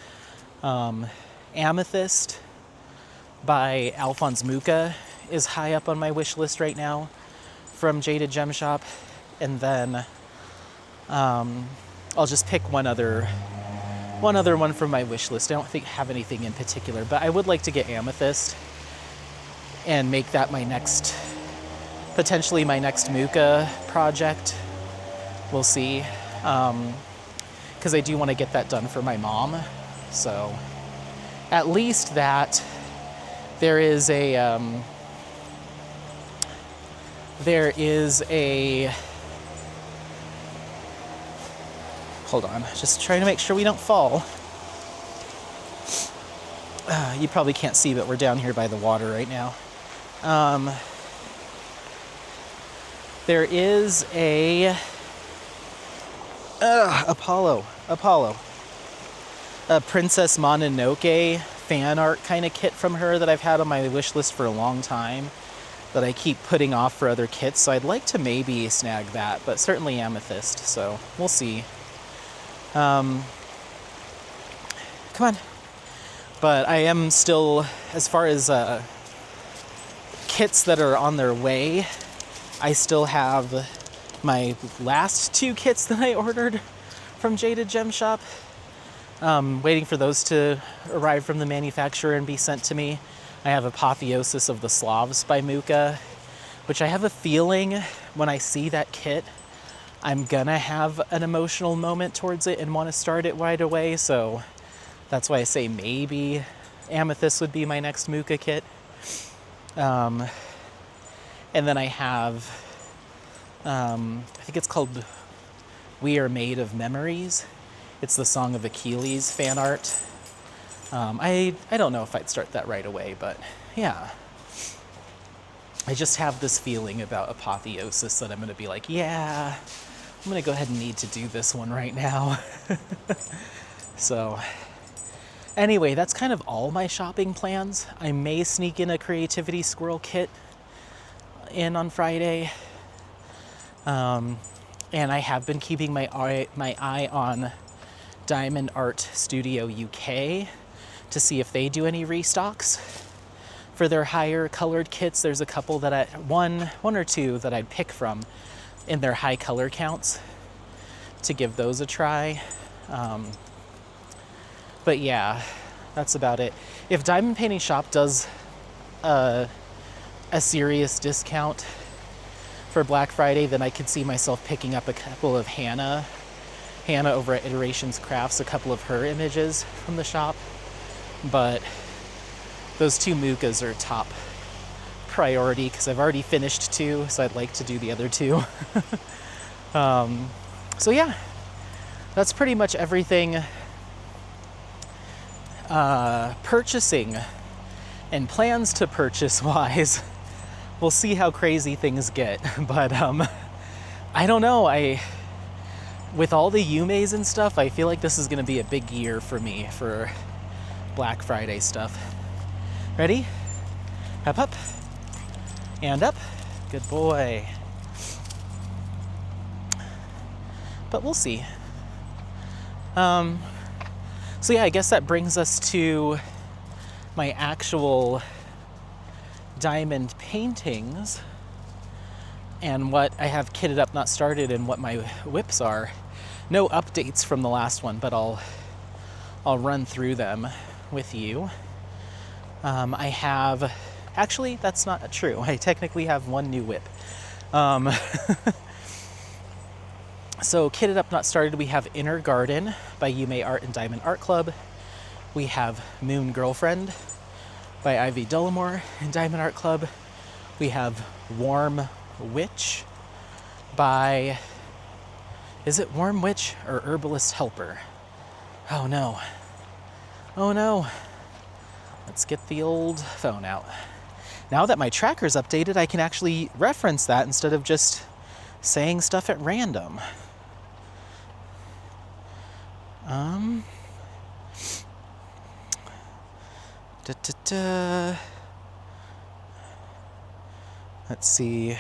Amethyst by Alphonse Mucha is high up on my wish list right now from Jaded Gem Shop. And then I'll just pick one other one from my wish list. I don't have anything in particular, but I would like to get Amethyst and make that potentially my next Mucha project. We'll see. Because I do want to get that done for my mom. So at least that. There is a Hold on, just trying to make sure we don't fall. You probably can't see, but we're down here by the water right now. There is a Apollo, a Princess Mononoke fan art kind of kit from her that I've had on my wish list for a long time that I keep putting off for other kits. So I'd like to maybe snag that, but certainly Amethyst. So we'll see. Come on. But I am still, as far as kits that are on their way, I still have my last 2 kits that I ordered from Jaded Gem Shop. Waiting for those to arrive from the manufacturer and be sent to me. I have Apotheosis of the Slavs by Muka, which I have a feeling when I see that kit, I'm gonna have an emotional moment towards it and want to start it right away. So that's why I say maybe Amethyst would be my next Muka kit. And then I have, I think it's called We Are Made of Memories. It's the Song of Achilles fan art. I don't know if I'd start that right away, but yeah. I just have this feeling about Apotheosis that I'm going to be like, yeah, I'm going to go ahead and need to do this one right now. So anyway, that's kind of all my shopping plans. I may sneak in a Creativity Squirrel kit in on Friday. And I have been keeping my eye on Diamond Art Studio UK to see if they do any restocks for their higher colored kits. There's a couple that one or two that I'd pick from in their high color counts to give those a try. But yeah, that's about it. If Diamond Painting Shop does a serious discount for Black Friday, then I could see myself picking up a couple of Hannah over at Iterations Crafts, a couple of her images from the shop. But those 2 Mukas are top priority because I've already finished 2, so I'd like to do the other 2. So yeah, that's pretty much everything purchasing and plans to purchase wise. We'll see how crazy things get, but I don't know. With all the Yumeis and stuff, I feel like this is going to be a big year for me for Black Friday stuff. Ready? Up, and up. Good boy. But we'll see. So yeah, I guess that brings us to my actual diamond paintings and what I have kitted up, not started, and what my whips are. No updates from the last one, but I'll run through them with you. I have, actually, that's not true. I technically have 1 new whip. So kitted up, not started, we have Inner Garden by Yume Art and Diamond Art Club. We have Moon Girlfriend by Ivy Dullamore and Diamond Art Club. We have Warm Witch by, is it Warm Witch or Herbalist Helper? Oh no. Oh no. Let's get the old phone out. Now that my tracker's updated, I can actually reference that instead of just saying stuff at random. Let's see.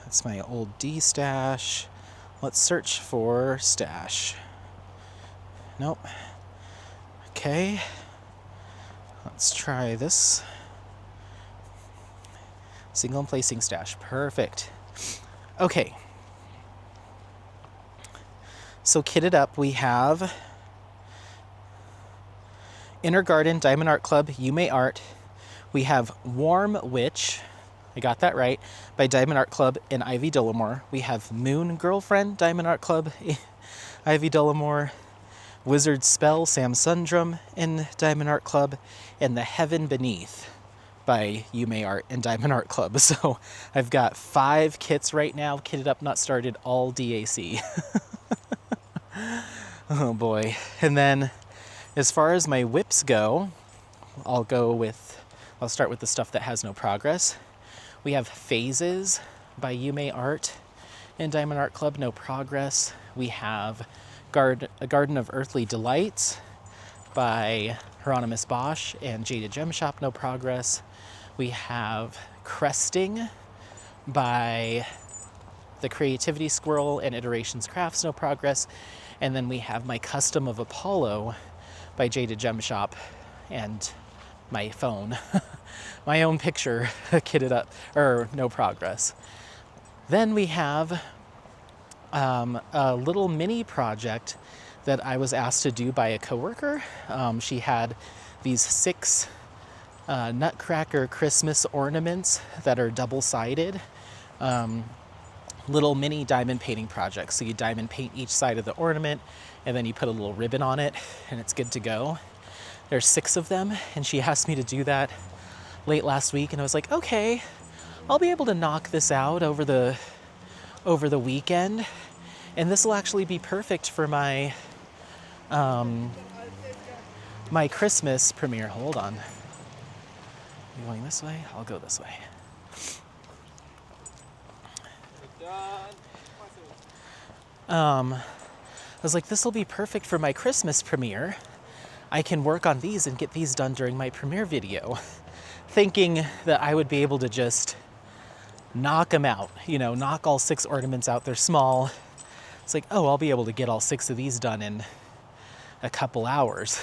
That's my old D stash. Let's search for stash. Nope. Okay. Let's try this. Single and placing stash. Perfect. Okay. So kitted up, we have Inner Garden, Diamond Art Club, Yume Art. We have Warm Witch, I got that right, by Diamond Art Club and Ivy Dullamore. We have Moon Girlfriend, Diamond Art Club, Ivy Dullamore. Wizard Spell, Sam Sundrum in Diamond Art Club, and The Heaven Beneath by Yume Art and Diamond Art Club. So I've got 5 kits right now, kitted up, not started, all DAC. Oh boy. And then as far as my whips go, I'll start with the stuff that has no progress. We have Phases by Yume Art and Diamond Art Club, no progress. We have A Garden of Earthly Delights by Hieronymus Bosch and Jada Gem Shop, no progress. We have Cresting by The Creativity Squirrel and Iterations Crafts, no progress. And then we have my Custom of Apollo by Jada Gem Shop and my phone. My own picture kitted up, or no progress. Then we have a little mini project that I was asked to do by a coworker. She had these 6 Nutcracker Christmas ornaments that are double-sided. Little mini diamond painting projects. So you diamond paint each side of the ornament, and then you put a little ribbon on it, and it's good to go. There's 6 of them, and she asked me to do that late last week, and I was like, okay, I'll be able to knock this out over the weekend, and this will actually be perfect for my my Christmas premiere. Hold on. You going this way? I'll go this way. I was like, this will be perfect for my Christmas premiere. I can work on these and get these done during my premiere video. Thinking that I would be able to just knock them out, knock all 6 ornaments out. They're small. It's like, oh, I'll be able to get all 6 of these done in a couple hours.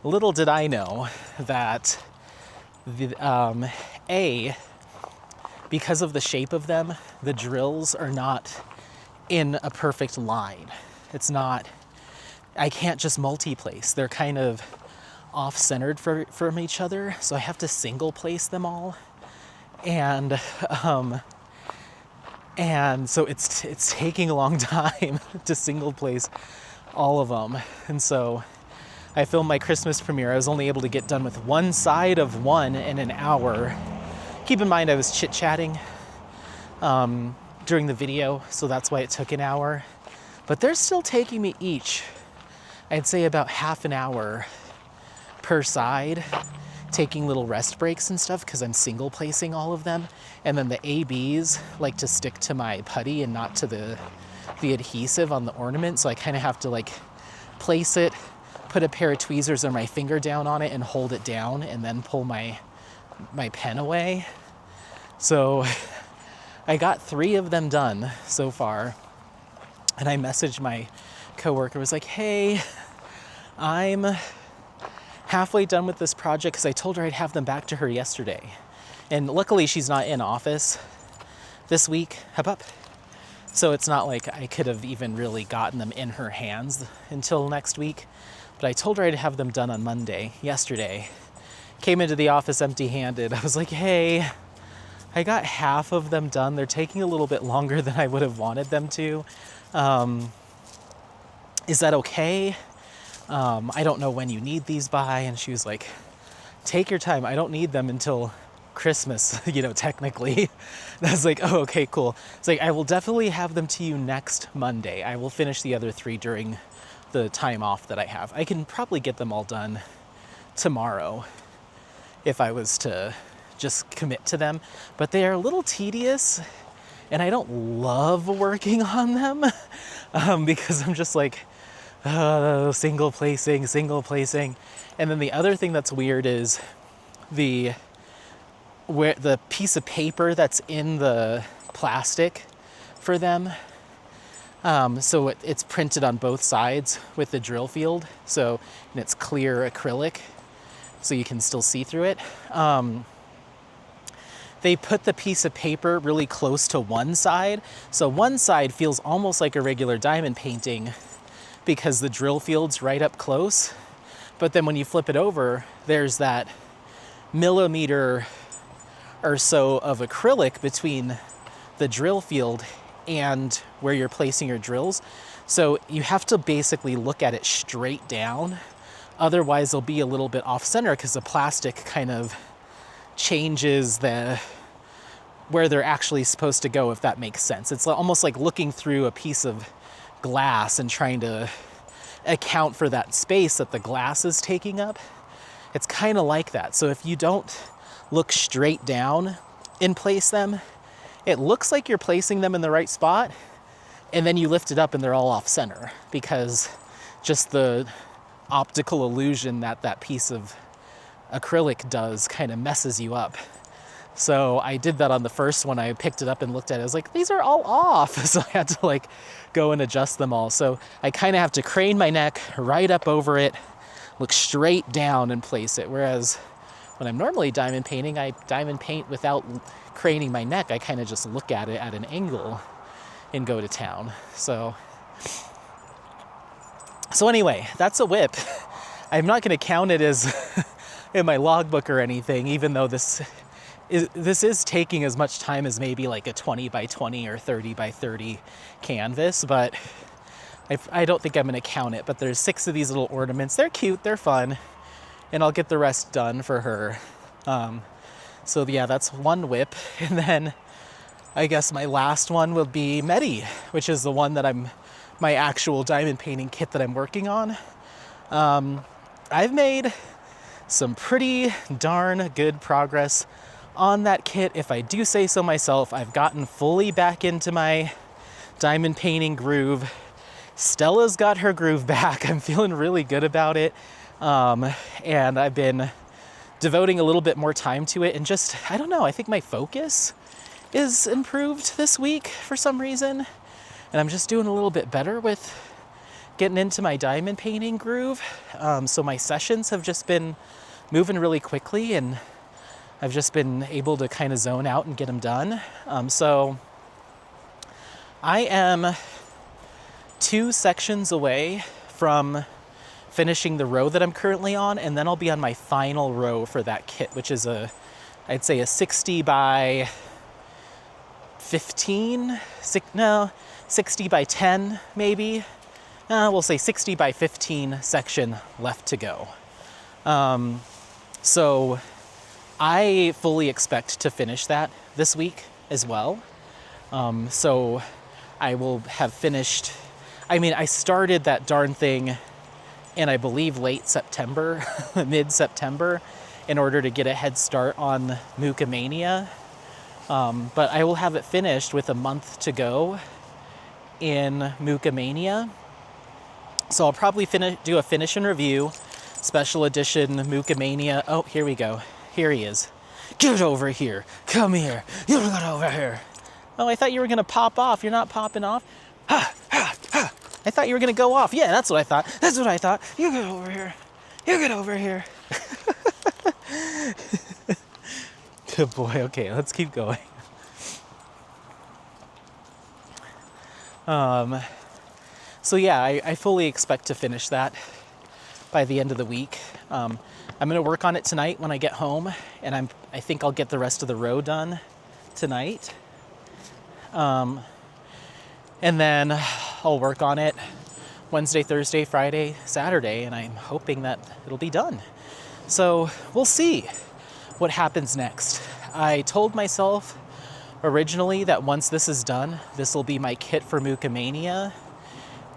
Little did I know that because of the shape of them, the drills are not in a perfect line. I can't just multi-place. They're kind of off-centered from each other, so I have to single place them all. And so it's taking a long time to single place all of them. And so I filmed my Christmas premiere. I was only able to get done with one side of one in an hour. Keep in mind I was chit-chatting during the video, so that's why it took an hour. But they're still taking me each, I'd say, about half an hour per side, taking little rest breaks and stuff because I'm single placing all of them. And then the ABs like to stick to my putty and not to the adhesive on the ornament, so I kind of have to place it, put a pair of tweezers or my finger down on it and hold it down, and then pull my pen away. So I got 3 of them done so far, and I messaged my coworker, was like, hey, I'm halfway done with this project, because I told her I'd have them back to her yesterday. And luckily she's not in office this week. Hop up. So it's not like I could have even really gotten them in her hands until next week. But I told her I'd have them done on Monday, yesterday. Came into the office empty-handed. I was like, hey, I got half of them done. They're taking a little bit longer than I would have wanted them to. Is that okay? I don't know when you need these by. And she was like, take your time. I don't need them until Christmas, technically. And I was like, oh, okay, cool. It's like, I will definitely have them to you next Monday. I will finish the other 3 during the time off that I have. I can probably get them all done tomorrow if I was to just commit to them, but they are a little tedious, and I don't love working on them because I'm just like, single placing. And then the other thing that's weird is the piece of paper that's in the plastic for them. So it's printed on both sides with the drill field. And it's clear acrylic, so you can still see through it. They put the piece of paper really close to one side. So one side feels almost like a regular diamond painting because the drill field's right up close. But then when you flip it over, there's that millimeter or so of acrylic between the drill field and where you're placing your drills. So you have to basically look at it straight down. Otherwise, they'll be a little bit off center because the plastic kind of changes where they're actually supposed to go, if that makes sense. It's almost like looking through a piece of glass and trying to account for that space that the glass is taking up. It's kind of like that. So if you don't look straight down and place them, it looks like you're placing them in the right spot, and then you lift it up and they're all off center, because just the optical illusion that that piece of acrylic does kind of messes you up. So I did that on the first one. I picked it up and looked at it. I was like, these are all off. So I had to like go and adjust them all. So I kind of have to crane my neck right up over it, look straight down and place it. Whereas when I'm normally diamond painting, I diamond paint without craning my neck. I kind of just look at it at an angle and go to town. So anyway, that's a whip. I'm not going to count it as in my logbook or anything, even though this is taking as much time as maybe like a 20 by 20 or 30 by 30 canvas, but I don't think I'm going to count it. But there's 6 of these little ornaments. They're cute, they're fun, and I'll get the rest done for her. So yeah, that's one whip. And then I guess my last one will be Medi, which is the one that my actual diamond painting kit that I'm working on. I've made some pretty darn good progress on that kit, if I do say so myself. I've gotten fully back into my diamond painting groove. Stella's got her groove back. I'm feeling really good about it. And I've been devoting a little bit more time to it, and just, I don't know, I think my focus is improved this week for some reason. And I'm just doing a little bit better with getting into my diamond painting groove. So my sessions have just been moving really quickly, and I've just been able to kind of zone out and get them done. So I am 2 sections away from finishing the row that I'm currently on, and then I'll be on my final row for that kit, which is I'd say a 60 by 15, 60 by 10 maybe. We'll say 60 by 15 section left to go. So I fully expect to finish that this week as well. So I will have finished, I started that darn thing in, I believe, late September, mid-September, in order to get a head start on Muka Mania. But I will have it finished with a month to go in Muka Mania. So I'll probably do a finish and review, special edition Muka Mania. Oh, here we go. Here he is. Get over here. Come here. You get over here. Oh, I thought you were going to pop off. You're not popping off. Ha, ha, ha. I thought you were going to go off. Yeah, that's what I thought. That's what I thought. You get over here. You get over here. Good boy. Okay, let's keep going. So yeah, I fully expect to finish that by the end of the week. I'm going to work on it tonight when I get home, and I think I'll get the rest of the row done tonight. And then I'll work on it Wednesday, Thursday, Friday, Saturday, and I'm hoping that it'll be done. So we'll see what happens next. I told myself originally that once this is done, this will be my kit for Muka Mania,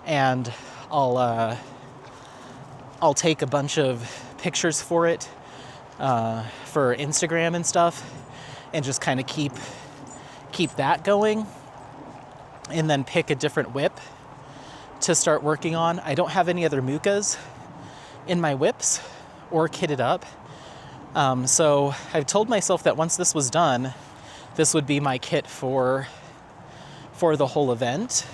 and I'll take a bunch of pictures for it for Instagram and stuff, and just kind of keep that going, and then pick a different whip to start working on. I don't have any other Mukas in my whips or kitted up, so I've told myself that once this was done, this would be my kit for the whole event.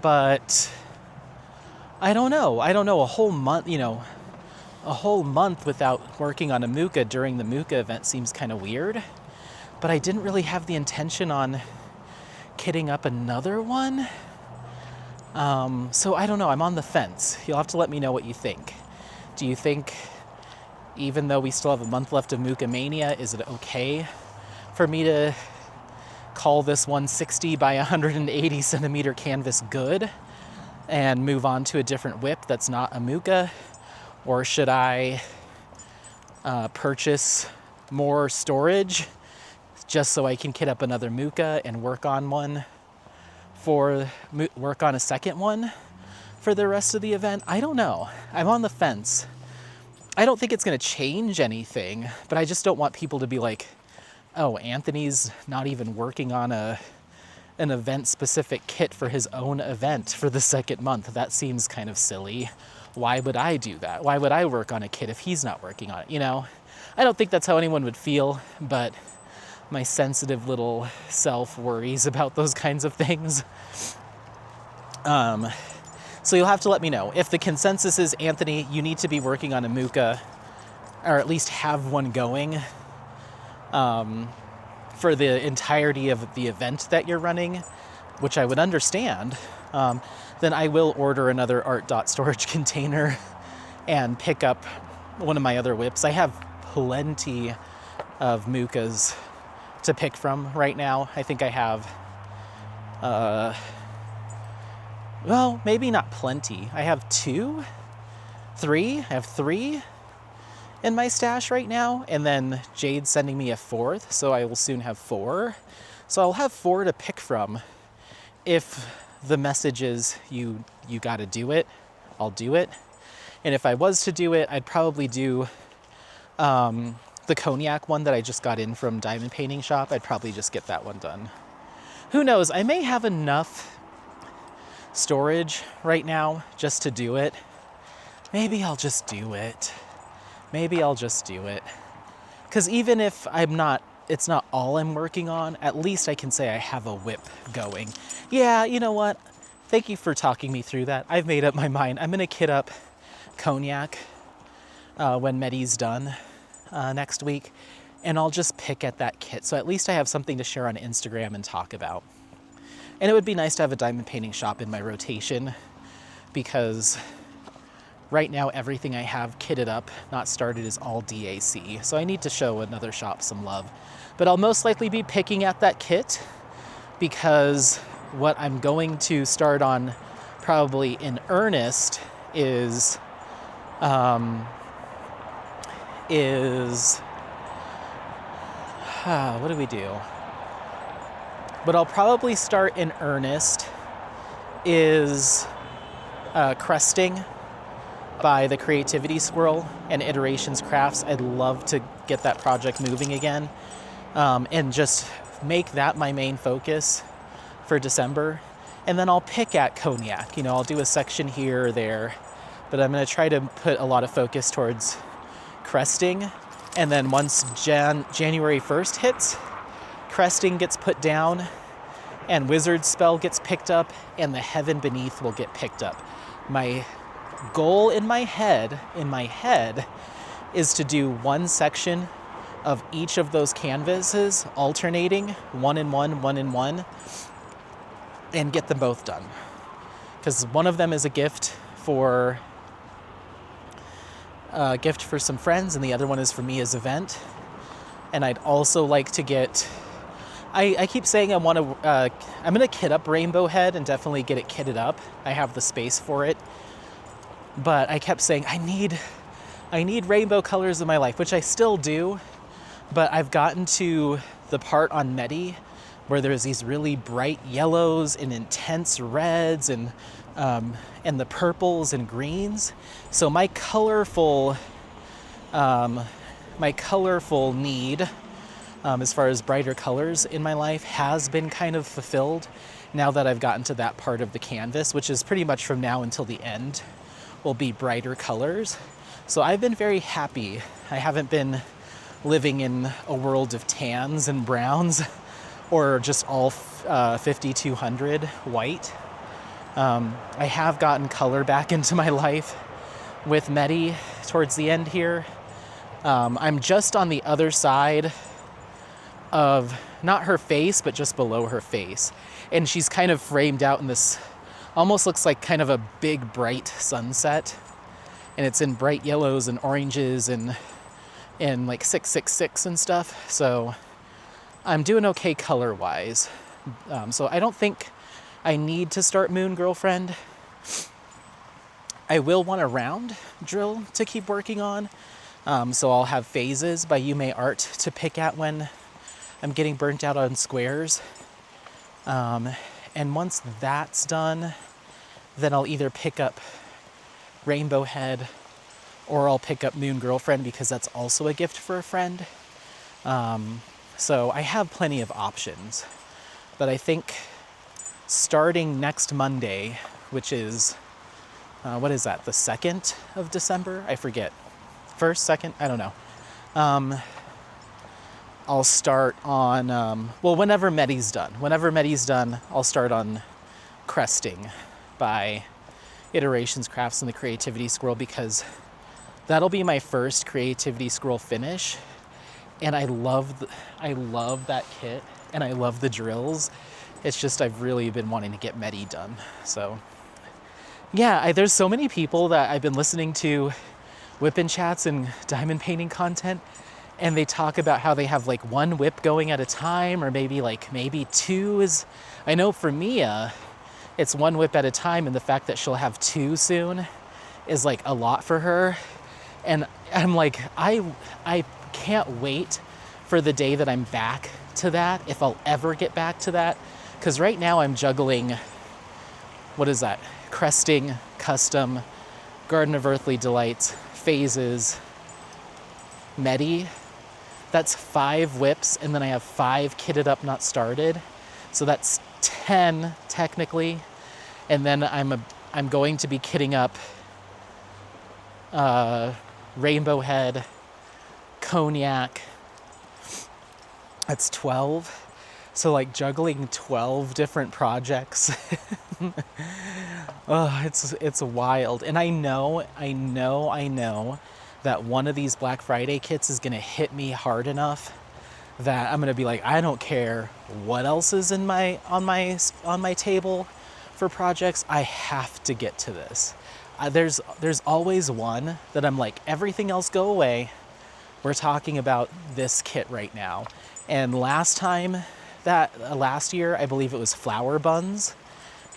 But I don't know. A whole month, a whole month without working on a Muka during the Muka event seems kind of weird. But I didn't really have the intention on kitting up another one. So I don't know. I'm on the fence. You'll have to let me know what you think. Do you think, even though we still have a month left of Muka Mania, is it okay for me to call this 160 by 180 centimeter canvas good and move on to a different whip that's not a Muka? Or should I purchase more storage just so I can kit up another Muka and work on a second one for the rest of the event. I don't know. I'm on the fence. I don't think it's going to change anything, but I just don't want people to be like, oh, Anthony's not even working on an event-specific kit for his own event for the second month. That seems kind of silly. Why would I do that? Why would I work on a kit if he's not working on it, you know? I don't think that's how anyone would feel, but my sensitive little self worries about those kinds of things. So you'll have to let me know. If the consensus is, Anthony, you need to be working on a Muka, or at least have one going for the entirety of the event that you're running, which I would understand, then I will order another art.storage container and pick up one of my other whips. I have plenty of Mukas to pick from right now. I think I have, well, maybe not plenty. I have three. I have three in my stash right now, and then Jade's sending me a fourth, so I will soon have four. So I'll have four to pick from. If the message is you got to do it, I'll do it. And if I was to do it, I'd probably do the cognac one that I just got in from Diamond Painting Shop. I'd probably just get that one done. Who knows? I may have enough storage right now just to do it. Maybe I'll just do it. Because even if it's not all I'm working on, at least I can say I have a whip going. Yeah, you know what? Thank you for talking me through that. I've made up my mind. I'm gonna kit up cognac when Medi's done next week, and I'll just pick at that kit. So at least I have something to share on Instagram and talk about. And it would be nice to have a Diamond Painting Shop in my rotation, because right now everything I have kitted up, not started, is all DAC. So I need to show another shop some love. But I'll most likely be picking at that kit, because what I'm going to start on probably in earnest is what do we do? What I'll probably start in earnest is cresting by the Creativity Squirrel and Iterations Crafts. I'd love to get that project moving again, and just make that my main focus for December. And then I'll pick at cognac. You know, I'll do a section here or there, but I'm going to try to put a lot of focus towards cresting. And then once January 1st hits, cresting gets put down, and Wizard Spell gets picked up, and the Heaven Beneath will get picked up. My goal in my head is to do one section of each of those canvases, alternating, one in one, and get them both done. Because one of them is a gift for some friends, and the other one is for me as event. And I'd also like to get, I keep saying I'm gonna kit up Rainbow Head and definitely get it kitted up. I have the space for it. But I kept saying, I need rainbow colors in my life, which I still do. But I've gotten to the part on Medi where there's these really bright yellows and intense reds and the purples and greens. So my colorful need, as far as brighter colors in my life, has been kind of fulfilled now that I've gotten to that part of the canvas, which is pretty much from now until the end will be brighter colors. So I've been very happy. I haven't been living in a world of tans and browns or just all 5200 white. I have gotten color back into my life with Medi towards the end here. I'm just on the other side of, not her face, but just below her face. And she's kind of framed out in this, almost looks like kind of a big bright sunset. And it's in bright yellows and oranges and like 666 and stuff. So I'm doing okay color-wise. So I don't think I need to start Moon Girlfriend. I will want a round drill to keep working on. So I'll have Phases by Yume Art to pick at when I'm getting burnt out on squares. And once that's done, then I'll either pick up Rainbow Head or I'll pick up Moon Girlfriend because that's also a gift for a friend. So I have plenty of options. But I think starting next Monday, which is, what is that, the 2nd of December? I forget. 1st, 2nd? I don't know. I'll start on, whenever Medi's done. Whenever Medi's done, I'll start on cresting by Iterations Crafts and the Creativity Squirrel because that'll be my first Creativity Squirrel finish. And I love that kit and I love the drills. It's just I've really been wanting to get Medi done. So yeah, there's so many people that I've been listening to whip-in chats and diamond painting content, and they talk about how they have like one whip going at a time, or maybe two is, I know for Mia, it's one whip at a time, and the fact that she'll have two soon is like a lot for her. And I'm like, I can't wait for the day that I'm back to that, if I'll ever get back to that. Because right now I'm juggling, what is that? Cresting, custom, Garden of Earthly Delights, phases, Medi. That's 5 whips, and then I have 5 kitted up, not started. So that's 10 technically. And then I'm going to be kitting up Rainbow Head, Cognac. That's 12. So like juggling 12 different projects. Oh, it's wild. And I know that one of these Black Friday kits is gonna hit me hard enough that I'm gonna be like, I don't care what else is on my table for projects. I have to get to this. There's always one that I'm like, everything else go away. We're talking about this kit right now. And last year, I believe it was flower buns.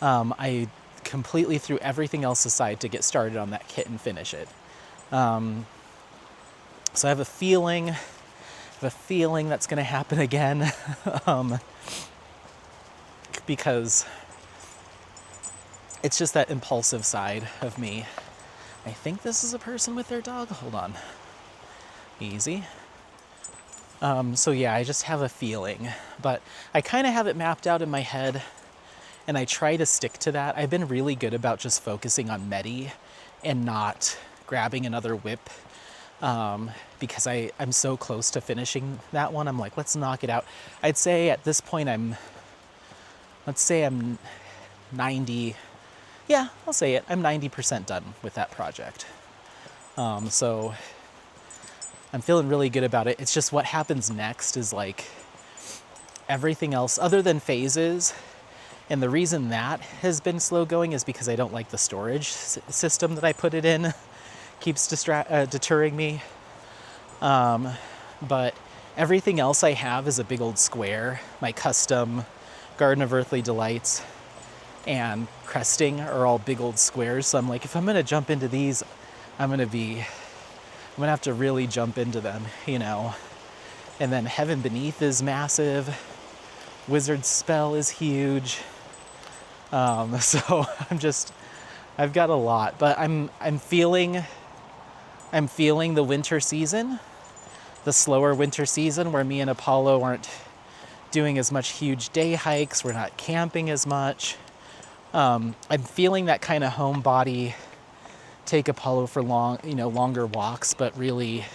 I completely threw everything else aside to get started on that kit and finish it. So I have a feeling that's going to happen again, because it's just that impulsive side of me. I think this is a person with their dog. Hold on. Easy. So yeah, I just have a feeling, but I kind of have it mapped out in my head, and I try to stick to that. I've been really good about just focusing on Medi and not grabbing another whip, because I'm so close to finishing that one. I'm like, let's knock it out. I'd say at this point I'm 90, yeah, I'll say it. I'm 90% done with that project. So I'm feeling really good about it. It's just what happens next is like everything else other than phases. And the reason that has been slow going is because I don't like the storage system that I put it in. Keeps deterring me. But everything else I have is a big old square. My custom Garden of Earthly Delights and cresting are all big old squares. So I'm like, if I'm gonna jump into these, I'm gonna have to really jump into them, you know. And then Heaven Beneath is massive. Wizard Spell is huge. So I've got a lot, but I'm feeling the winter season, the slower winter season where me and Apollo aren't doing as much huge day hikes. We're not camping as much. I'm feeling that kind of homebody, take Apollo for longer walks, but really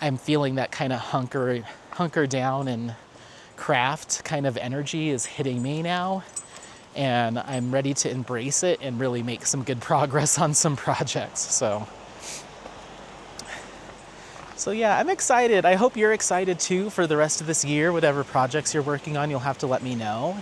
I'm feeling that kind of hunker down and craft kind of energy is hitting me now. And I'm ready to embrace it and really make some good progress on some projects. So yeah, I'm excited. I hope you're excited too for the rest of this year. Whatever projects you're working on, you'll have to let me know.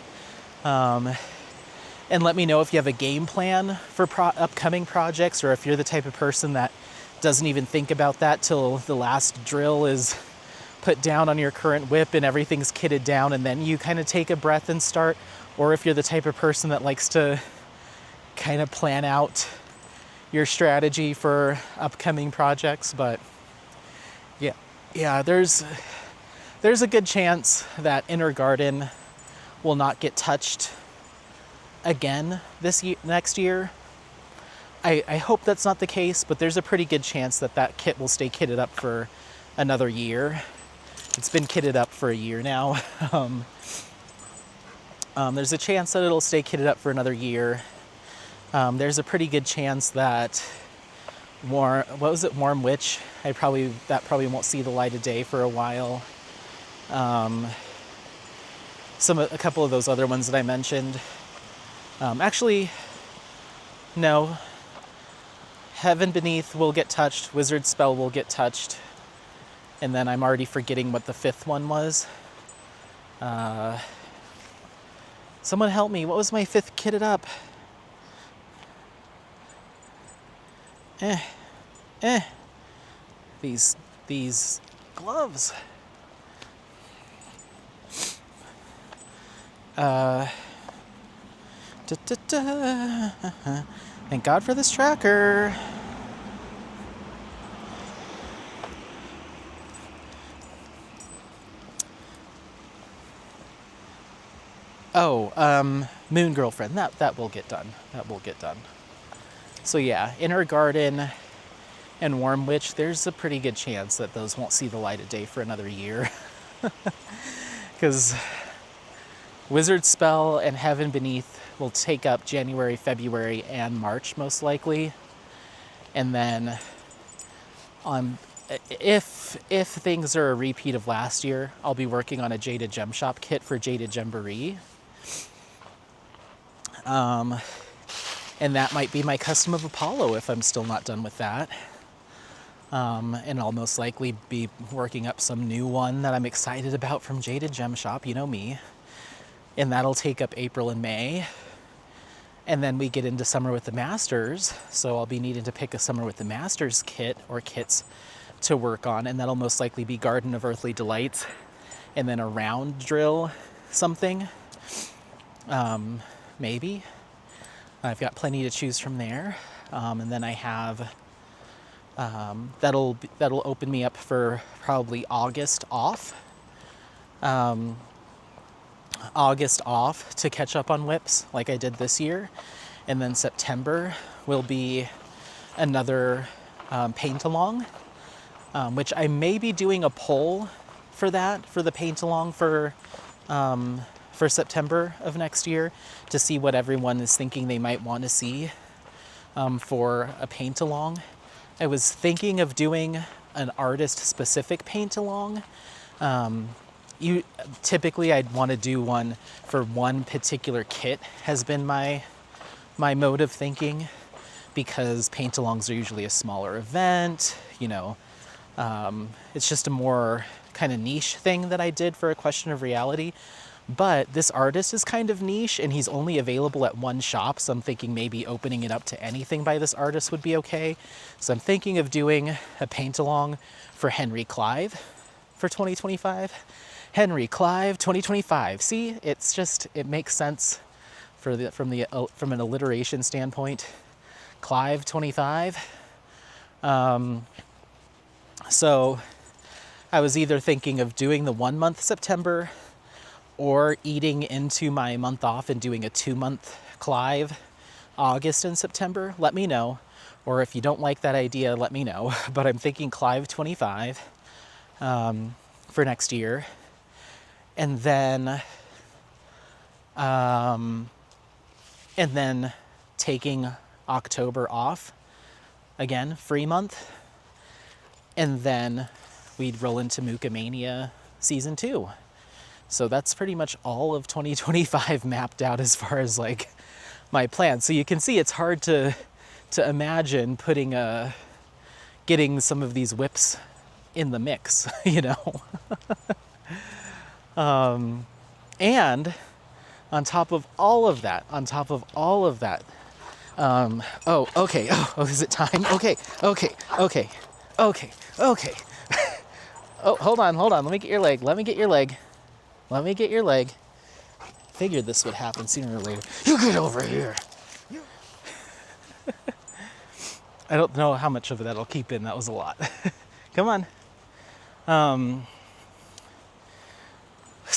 And let me know if you have a game plan for upcoming projects, or if you're the type of person that doesn't even think about that till the last drill is put down on your current whip and everything's kitted down, and then you kind of take a breath and start. Or if you're the type of person that likes to kind of plan out your strategy for upcoming projects. But yeah, there's there's a good chance that inner garden will not get touched again next year. I hope that's not the case, but there's a pretty good chance that that kit will stay kitted up for another year. It's been kitted up for a year now. There's a chance that it'll stay kitted up for another year. There's a pretty good chance that Warm Witch, that probably won't see the light of day for a while. A couple of those other ones that I mentioned. Actually, no. Heaven Beneath will get touched. Wizard Spell will get touched. And then I'm already forgetting what the fifth one was. Someone help me. What was my fifth kitted up? These gloves. Thank God for this tracker. Moon Girlfriend. That will get done. That will get done. So yeah, Inner Garden and Warm Witch, there's a pretty good chance that those won't see the light of day for another year. Because Wizard Spell and Heaven Beneath will take up January, February, and March most likely. And then if things are a repeat of last year, I'll be working on a Jaded Gem Shop kit for Jaded Gemboree. And that might be my Custom of Apollo if I'm still not done with that. And I'll most likely be working up some new one that I'm excited about from Jaded Gem Shop, you know me. And that'll take up April and May. And then we get into Summer with the Masters. So I'll be needing to pick a Summer with the Masters kit or kits to work on. And that'll most likely be Garden of Earthly Delights. And then a round drill something. Maybe. I've got plenty to choose from there. And then I have, that'll open me up for probably August off. August off to catch up on whips like I did this year. And then September will be another paint along, which I may be doing a poll for that, for the paint along for September of next year, to see what everyone is thinking they might want to see for a paint along. I was thinking of doing an artist specific paint along. Typically I'd want to do one for one particular kit, has been my mode of thinking, because paint alongs are usually a smaller event, you know. It's just a more kind of niche thing that I did for A Question of Reality. But this artist is kind of niche and he's only available at one shop, so I'm thinking maybe opening it up to anything by this artist would be okay. So I'm thinking of doing a paint along for Henry Clive for 2025. Henry Clive 2025. See, it makes sense from an alliteration standpoint. Clive 25. So I was either thinking of doing the 1 month September or eating into my month off and doing a 2 month Clive, August and September. Let me know. Or if you don't like that idea, let me know. But I'm thinking Clive 25 for next year. And then taking October off, again, free month. And then we'd roll into Mookamania Season 2. So that's pretty much all of 2025 mapped out as far as like my plan. So you can see it's hard to imagine getting some of these whips in the mix, you know. And on top of all of that, oh, okay. Oh, is it time? Okay. Oh, hold on. Let me get your leg. Figured this would happen sooner or later. You get over here. I don't know how much of that I'll keep in. That was a lot. Come on.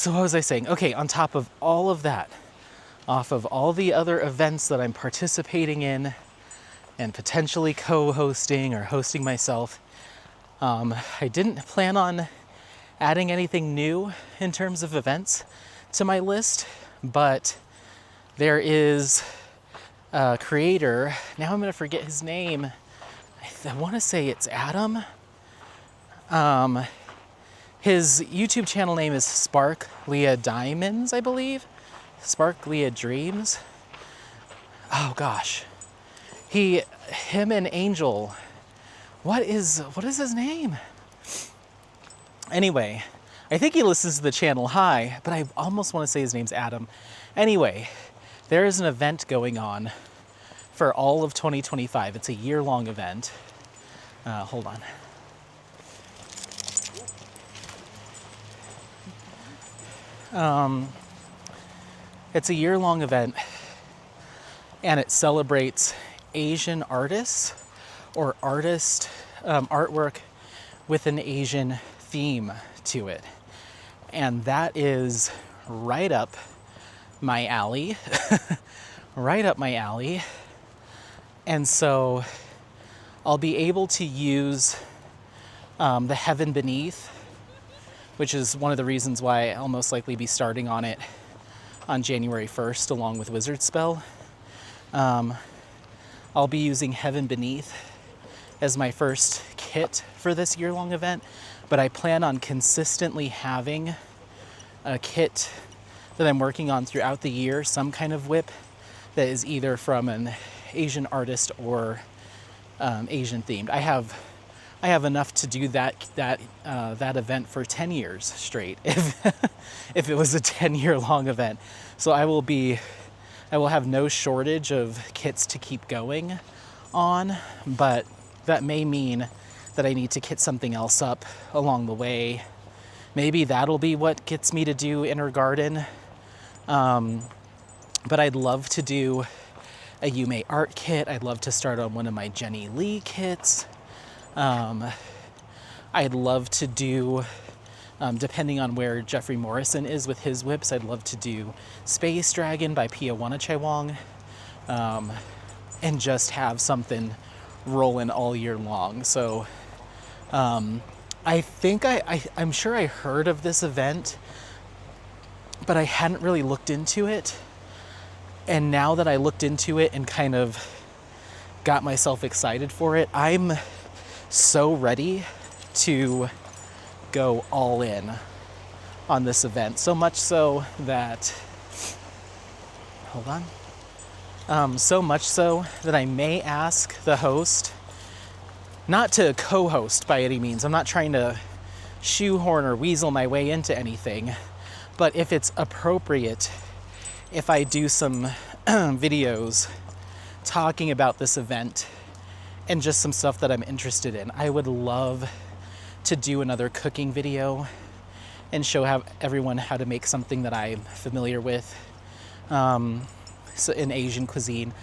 So what was I saying? Okay, on top of all of that, off of all the other events that I'm participating in and potentially co-hosting or hosting myself, I didn't plan on adding anything new in terms of events to my list, but there is a creator, now I'm gonna forget his name. I wanna say it's Adam. His YouTube channel name is Spark Leah Diamonds, I believe. Spark Leah Dreams. Oh gosh. Him and Angel, what is his name? Anyway, I think he listens to the channel. Hi, but I almost want to say his name's Adam. Anyway, there is an event going on for all of 2025. It's a year-long event. Hold on. It's a year-long event, and it celebrates Asian artists or artwork with an Asian theme to it. And that is right up my alley. Right up my alley. And so I'll be able to use the Heaven Beneath, which is one of the reasons why I'll most likely be starting on it on January 1st along with Wizard Spell. I'll be using Heaven Beneath as my first kit for this year-long event, but I plan on consistently having a kit that I'm working on throughout the year, some kind of whip that is either from an Asian artist or Asian themed. I have enough to do that event for 10 years straight if it was a 10-year long event. So I will have no shortage of kits to keep going on, but that may mean that I need to kit something else up along the way. Maybe that'll be what gets me to do Inner Garden. But I'd love to do a Yume art kit. I'd love to start on one of my Jenny Lee kits. I'd love to do, depending on where Jeffrey Morrison is with his whips, I'd love to do Space Dragon by Pia Wanachaiwong, and just have something rolling all year long. So I think I'm sure I heard of this event, but I hadn't really looked into it. And now that I looked into it and kind of got myself excited for it, I'm so ready to go all in on this event. So much so that, hold on. So much so that I may ask the host, not to co-host by any means. I'm not trying to shoehorn or weasel my way into anything, but if it's appropriate, if I do some videos talking about this event and just some stuff that I'm interested in. I would love to do another cooking video and show everyone how to make something that I'm familiar with. So in Asian cuisine,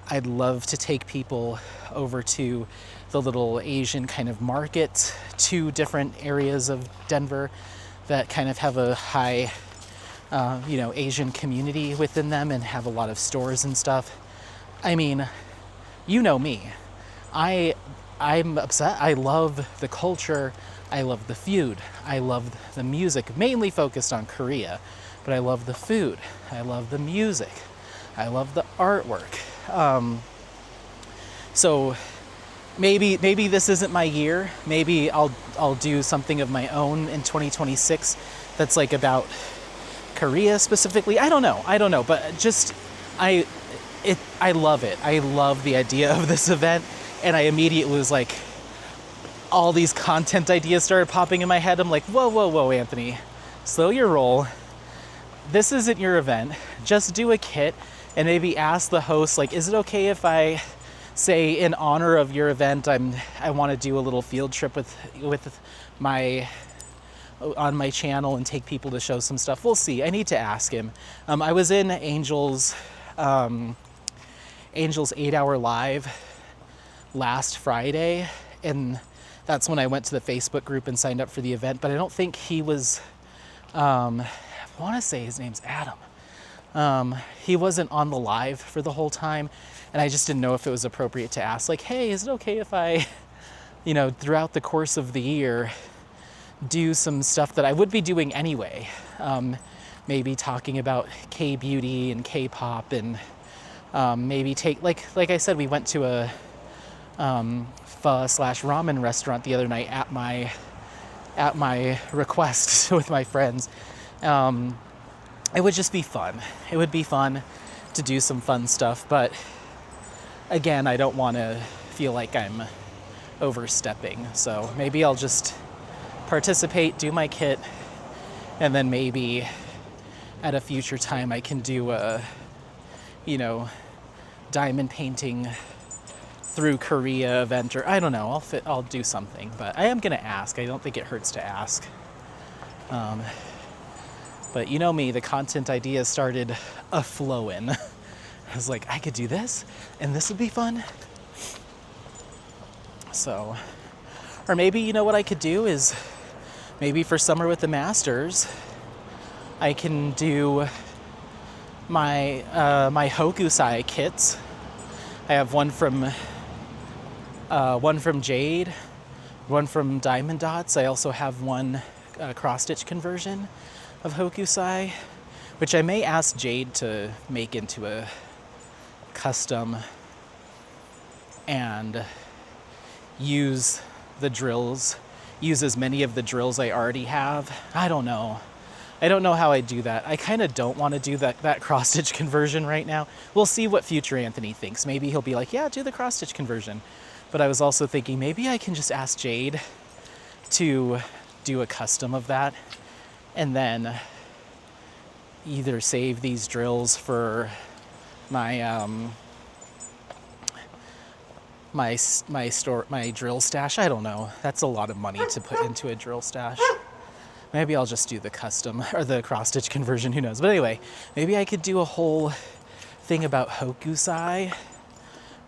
I'd love to take people over to the little Asian kind of market, 2 different areas of Denver that kind of have a high Asian community within them and have a lot of stores and stuff. I mean, you know me. I'm upset. I love the culture. I love the food. I love the music, mainly focused on Korea, but I love the food. I love the music. I love the artwork. So maybe this isn't my year. Maybe I'll do something of my own in 2026 that's like about Korea specifically. I don't know, but just I love it. I love the idea of this event, and I immediately was like, all these content ideas started popping in my head. I'm like, whoa, Anthony, slow your roll. This isn't your event. Just do a kit and maybe ask the host, like, is it okay if I say in honor of your event, I want to do a little field trip with on my channel and take people to show some stuff. We'll see. I need to ask him. I was in Angel's 8-hour live last Friday, and that's when I went to the Facebook group and signed up for the event, but I don't think he was I want to say his name's Adam. He wasn't on the live for the whole time, and I just didn't know if it was appropriate to ask, like, hey, is it okay if I, throughout the course of the year, do some stuff that I would be doing anyway? Maybe talking about K-beauty and K-pop, and maybe take, like I said, we went to a pho/ramen restaurant the other night at my request with my friends. It would just be fun. It would be fun to do some fun stuff, but again, I don't want to feel like I'm overstepping. So maybe I'll just participate, do my kit, and then maybe at a future time I can do a, diamond painting through Korea event, or I don't know, I'll do something, but I am gonna ask. I don't think it hurts to ask. But you know me, the content ideas started a-flowing. I was like, I could do this, and this would be fun. So, or maybe, what I could do is, maybe for Summer with the Masters, I can do my Hokusai kits. I have one from Jade, one from Diamond Dots. I also have one cross-stitch conversion of Hokusai, which I may ask Jade to make into a custom and use as many of the drills I already have. I don't know how I do that. I kind of don't want to do that cross-stitch conversion right now. We'll see what future Anthony thinks. Maybe he'll be like, yeah, do the cross-stitch conversion. But I was also thinking maybe I can just ask Jade to do a custom of that, and then either save these drills for my my drill stash. I don't know. That's a lot of money to put into a drill stash. Maybe I'll just do the custom or the cross-stitch conversion, who knows. But anyway, maybe I could do a whole thing about Hokusai,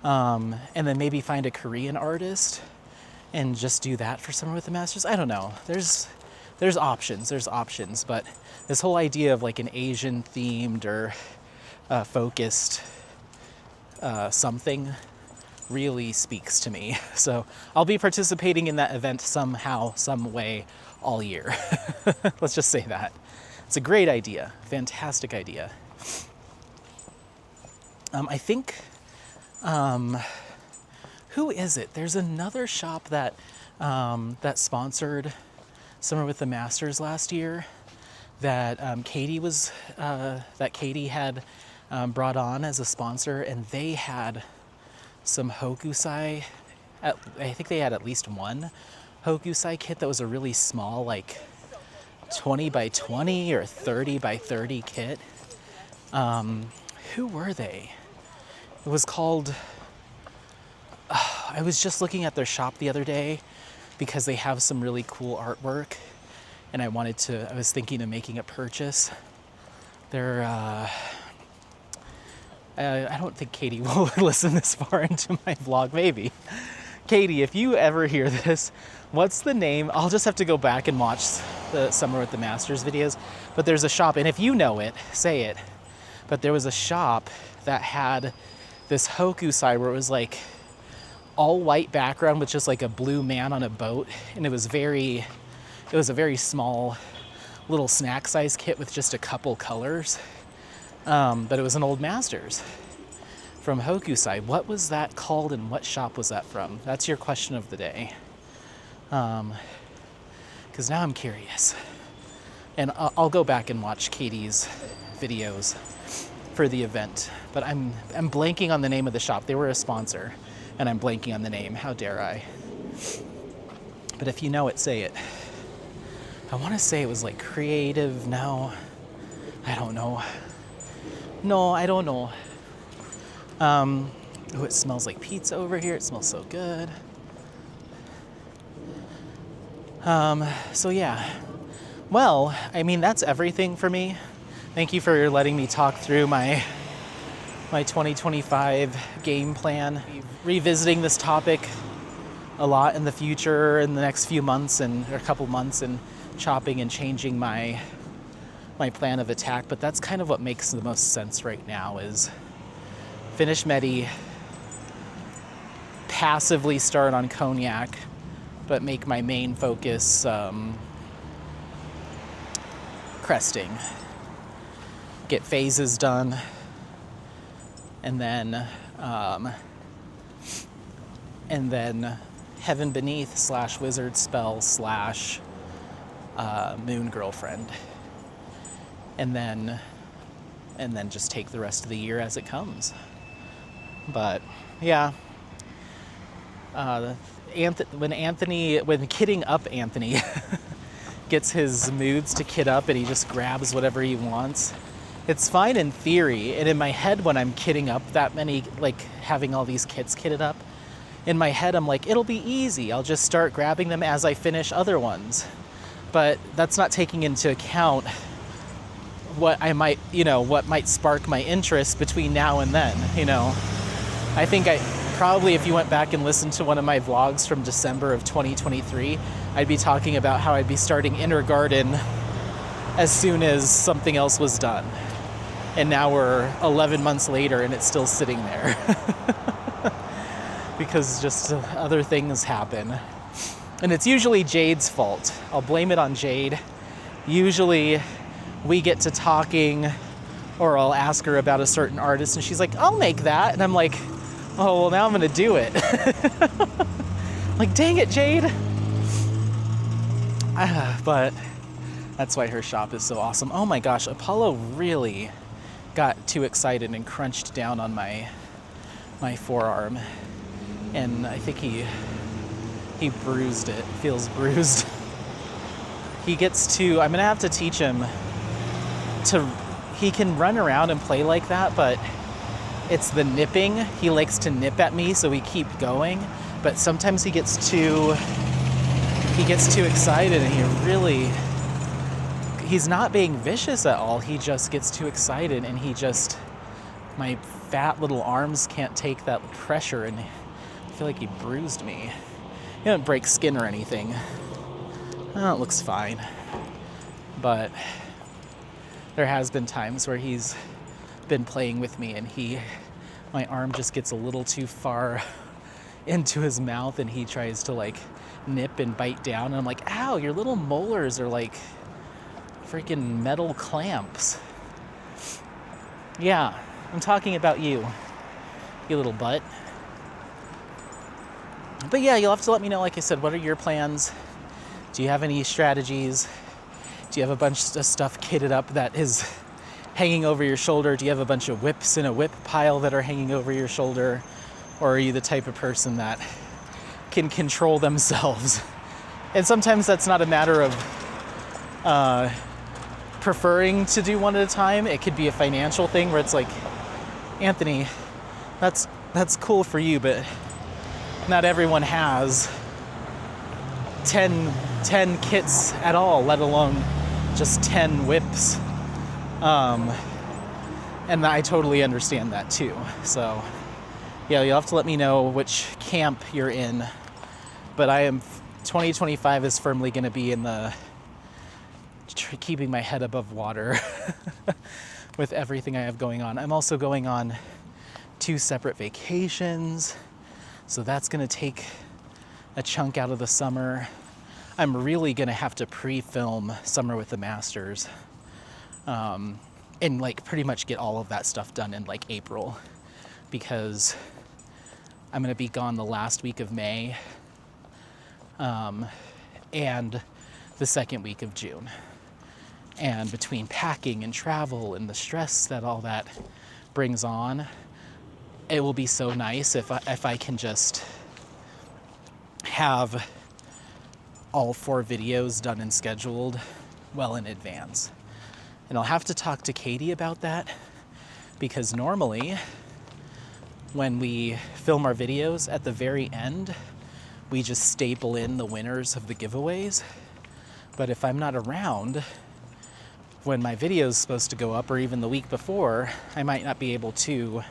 and then maybe find a Korean artist and just do that for Summer with the Masters. I don't know. There's options, but this whole idea of like an Asian themed or focused something really speaks to me. So I'll be participating in that event somehow, some way, all year. Let's just say that. It's a great idea. Fantastic idea. I think, who is it? There's another shop that sponsored Summer with the Masters last year that Katie had brought on as a sponsor, and they had some Hokusai. I think they had at least one Hokusai kit that was a really small, like 20 by 20 or 30 by 30 kit. Who were they? It was called, I was just looking at their shop the other day because they have some really cool artwork, and I was thinking of making a purchase. They're, I don't think Katie will listen this far into my vlog, maybe. Katie, if you ever hear this, what's the name? I'll just have to go back and watch the Summer with the Masters videos, but there's a shop, and if you know it, say it. But there was a shop that had this Hokusai where it was like all white background with just like a blue man on a boat, and it was a very small little snack size kit with just a couple colors. But it was an old Masters from Hokusai. What was that called, and what shop was that from? That's your question of the day. Because now I'm curious. And I'll go back and watch Katie's videos for the event. But I'm blanking on the name of the shop. They were a sponsor, and I'm blanking on the name. How dare I? But if you know it, say it. I want to say it was like Creative. No, I don't know. No, I don't know. Oh, it smells like pizza over here. It smells so good. So yeah. Well, I mean, that's everything for me. Thank you for letting me talk through my 2025 game plan. Revisiting this topic a lot in the future, in the next few months or a couple months, and chopping and changing my my plan of attack, but that's kind of what makes the most sense right now is finish Medi, passively start on Cognac, but make my main focus cresting. Get phases done, and then Heaven Beneath / Wizard Spell / Moon Girlfriend, and then just take the rest of the year as it comes. But yeah, when kidding up Anthony gets his moods to kid up and he just grabs whatever he wants, it's fine in theory. And in my head, when I'm kidding up that many, like having all these kits kitted up, in my head I'm like, it'll be easy. I'll just start grabbing them as I finish other ones. But that's not taking into account what might spark my interest between now and then, I think probably if you went back and listened to one of my vlogs from December of 2023, I'd be talking about how I'd be starting Inner Garden as soon as something else was done. And now we're 11 months later and it's still sitting there. Because just other things happen. And it's usually Jade's fault. I'll blame it on Jade. Usually we get to talking, or I'll ask her about a certain artist and she's like, I'll make that. And I'm like, oh, well, now I'm gonna do it. Like, dang it, Jade. But that's why her shop is so awesome. Oh my gosh, Apollo really got too excited and crunched down on my forearm. And I think he bruised it. Feels bruised. I'm gonna have to teach him he can run around and play like that, but it's the nipping. He likes to nip at me, so we keep going. But sometimes he gets too excited and he's not being vicious at all. He just gets too excited and my fat little arms can't take that pressure, and I feel like he bruised me. He didn't break skin or anything. Oh, it looks fine. But there has been times where he's been playing with me and my arm just gets a little too far into his mouth and he tries to like nip and bite down, and I'm like, ow, your little molars are like freaking metal clamps. Yeah, I'm talking about you little butt. But yeah, you'll have to let me know, like I said, what are your plans? Do you have any strategies? Do you have a bunch of stuff kitted up that is hanging over your shoulder? Do you have a bunch of whips in a whip pile that are hanging over your shoulder? Or are you the type of person that can control themselves? And sometimes that's not a matter of preferring to do one at a time. It could be a financial thing where it's like, Anthony, that's cool for you, but not everyone has 10 kits at all, let alone just 10 whips. And I totally understand that too. So yeah, you'll have to let me know which camp you're in. But 2025 is firmly going to be in the keeping my head above water with everything I have going on. I'm also going on 2 separate vacations, so that's going to take a chunk out of the summer. I'm really going to have to pre-film Summer with the Masters, and like pretty much get all of that stuff done in like April, because I'm going to be gone the last week of May and the second week of June. And between packing and travel and the stress that all that brings on, it will be so nice if I can just have all 4 videos done and scheduled well in advance. And I'll have to talk to Katie about that, because normally when we film our videos at the very end, we just staple in the winners of the giveaways. But if I'm not around when my video is supposed to go up, or even the week before, I might not be able to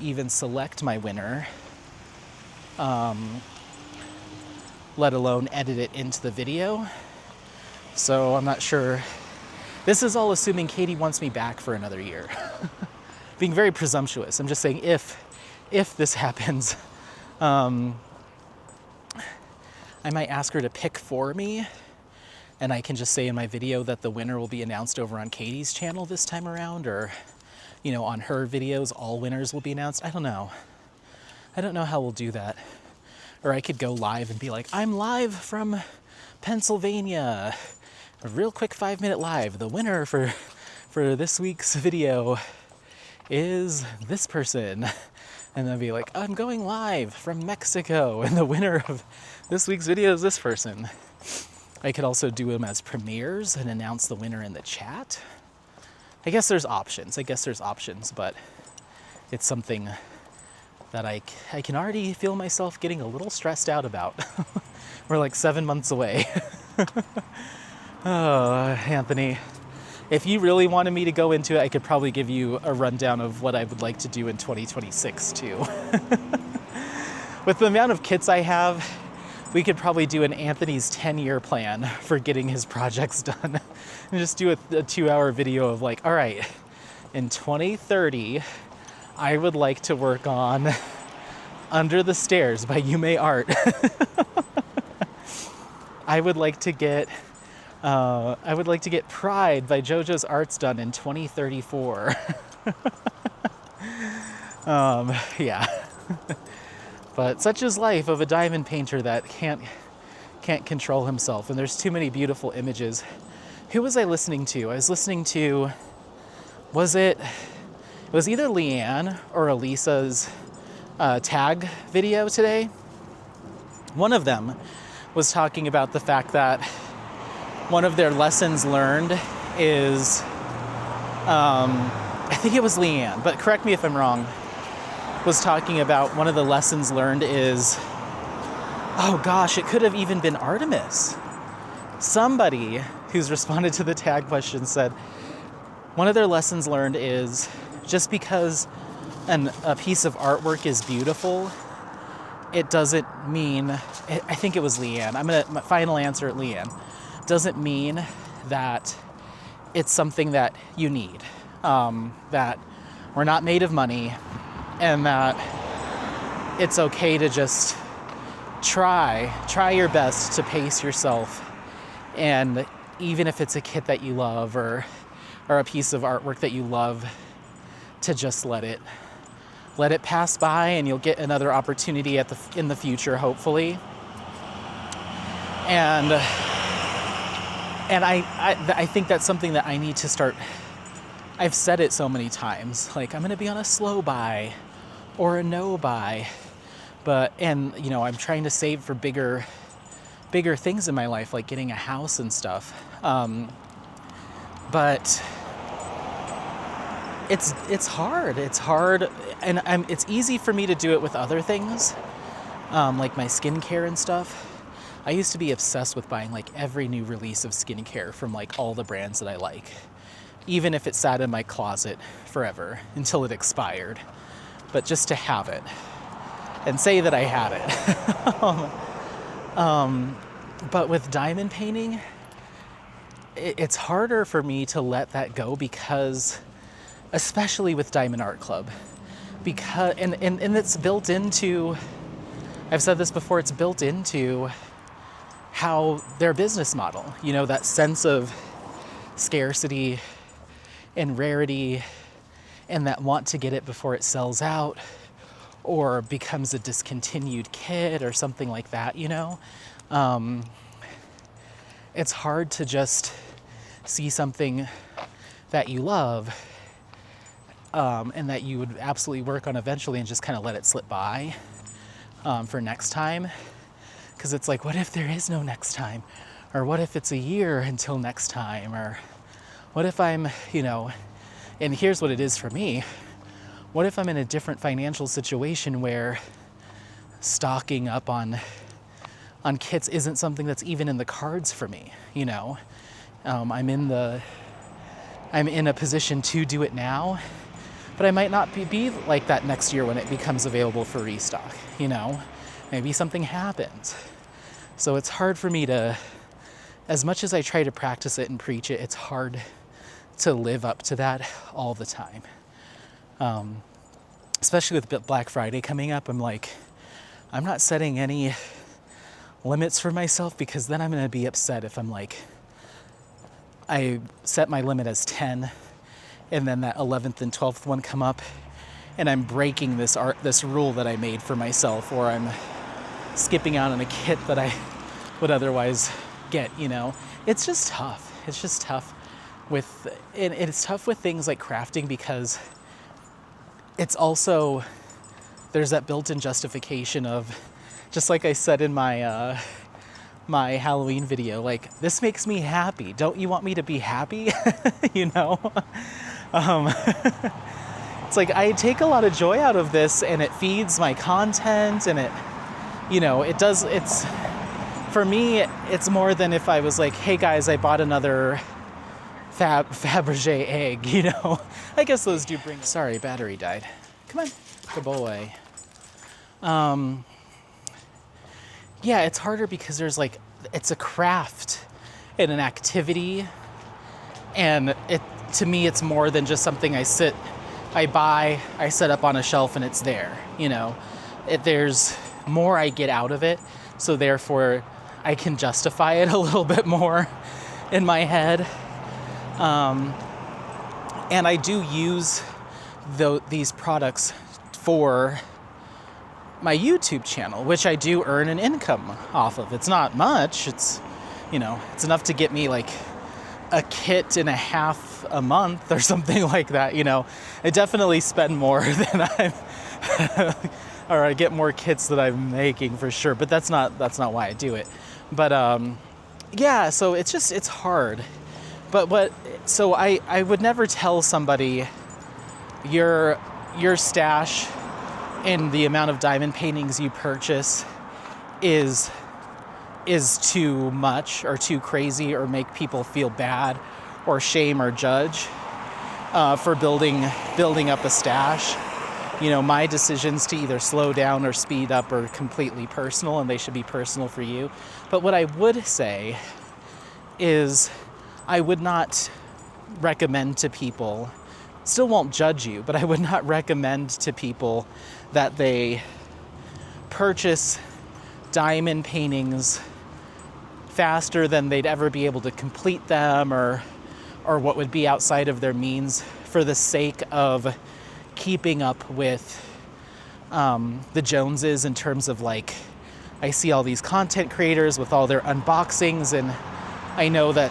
even select my winner let alone edit it into the video. So I'm not sure. This is all assuming Katie wants me back for another year. Being very presumptuous. I'm just saying if this happens, I might ask her to pick for me, and I can just say in my video that the winner will be announced over on Katie's channel this time around, or, you know, on her videos, all winners will be announced. I don't know. I don't know how we'll do that. Or I could go live and be like, I'm live from Pennsylvania. A real quick 5-minute live. The winner for this week's video is this person. And then be like, I'm going live from Mexico, and the winner of this week's video is this person. I could also do them as premieres and announce the winner in the chat. I guess there's options, but it's something that I can already feel myself getting a little stressed out about. We're like 7 months away. Oh, Anthony, if you really wanted me to go into it, I could probably give you a rundown of what I would like to do in 2026 too. With the amount of kits I have, we could probably do an Anthony's 10-year plan for getting his projects done. And just do a 2-hour video of like, all right, in 2030, I would like to work on Under the Stairs by Yume Art. I would like to get Pride by JoJo's Arts done in 2034. Yeah. But such is life of a diamond painter that can't control himself, and there's too many beautiful images. Who was I listening to? I was listening to, it was either Leanne or Elisa's tag video today. One of them was talking about the fact that one of their lessons learned is, I think it was Leanne, but correct me if I'm wrong, was talking about one of the lessons learned is, oh gosh, it could have even been Artemis. Somebody who's responded to the tag question said, one of their lessons learned is just because a piece of artwork is beautiful, it doesn't mean, I think it was Leanne, my final answer at Leanne, doesn't mean that it's something that you need, that we're not made of money, and that it's okay to just try your best to pace yourself, and even if it's a kit that you love or a piece of artwork that you love, to just let it pass by, and you'll get another opportunity in the future, hopefully. And I think that's something that I need to start. I've said it so many times, like, I'm going to be on a slow buy or a no buy, and you know, I'm trying to save for bigger things in my life, like getting a house and stuff. But it's hard, and it's easy for me to do it with other things, like my skincare and stuff. I used to be obsessed with buying like every new release of skincare from like all the brands that I like, even if it sat in my closet forever until it expired, but just to have it and say that I had it. But with diamond painting, it's harder for me to let that go, because, especially with Diamond Art Club, because and it's built into, I've said this before, it's built into how their business model, you know, that sense of scarcity and rarity, and that want to get it before it sells out or becomes a discontinued kit or something like that, you know. It's hard to just see something that you love, and that you would absolutely work on eventually, and just kind of let it slip by for next time. Because it's like, what if there is no next time? Or what if it's a year until next time? Or what if I'm, you know, and here's what it is for me. What if I'm in a different financial situation where stocking up on kits isn't something that's even in the cards for me, you know? I'm in a position to do it now, but I might not be like that next year when it becomes available for restock, you know? Maybe something happens. So it's hard for me to, as much as I try to practice it and preach it, it's hard to live up to that all the time. Especially with Black Friday coming up, I'm like, I'm not setting any limits for myself, because then I'm going to be upset if I'm like, I set my limit as 10 and then that 11th and 12th one come up and I'm breaking this rule that I made for myself, or I'm skipping out on a kit that I would otherwise get, you know. It's just tough. It's just tough it's tough with things like crafting, because it's also, there's that built-in justification of, just like I said in my my Halloween video, like, this makes me happy. Don't you want me to be happy? You know? It's like, I take a lot of joy out of this, and it feeds my content, and it, you know, it does, it's, for me, it's more than if I was like, hey guys, I bought another Fabergé egg, you know? I guess those do bring, sorry, battery died. Come on, good boy. Yeah, it's harder because there's like, it's a craft and an activity, and to me it's more than just something I buy, I set up on a shelf and it's there, you know. There's more I get out of it, so therefore I can justify it a little bit more in my head. And I do use these products for my YouTube channel, which I do earn an income off of. It's not much. It's, you know, it's enough to get me like a kit and a half a month or something like that, you know. I definitely spend more than or I get more kits that I'm making for sure, but that's not why I do it. But yeah, so it's hard. But so I would never tell somebody your stash and the amount of diamond paintings you purchase is too much or too crazy, or make people feel bad or shame or judge for building up a stash. You know, my decisions to either slow down or speed up are completely personal, and they should be personal for you. But what I would say is, I would not recommend to people, still won't judge you, but I would not recommend to people that they purchase diamond paintings faster than they'd ever be able to complete them, or what would be outside of their means, for the sake of keeping up with the Joneses, in terms of like, I see all these content creators with all their unboxings, and I know that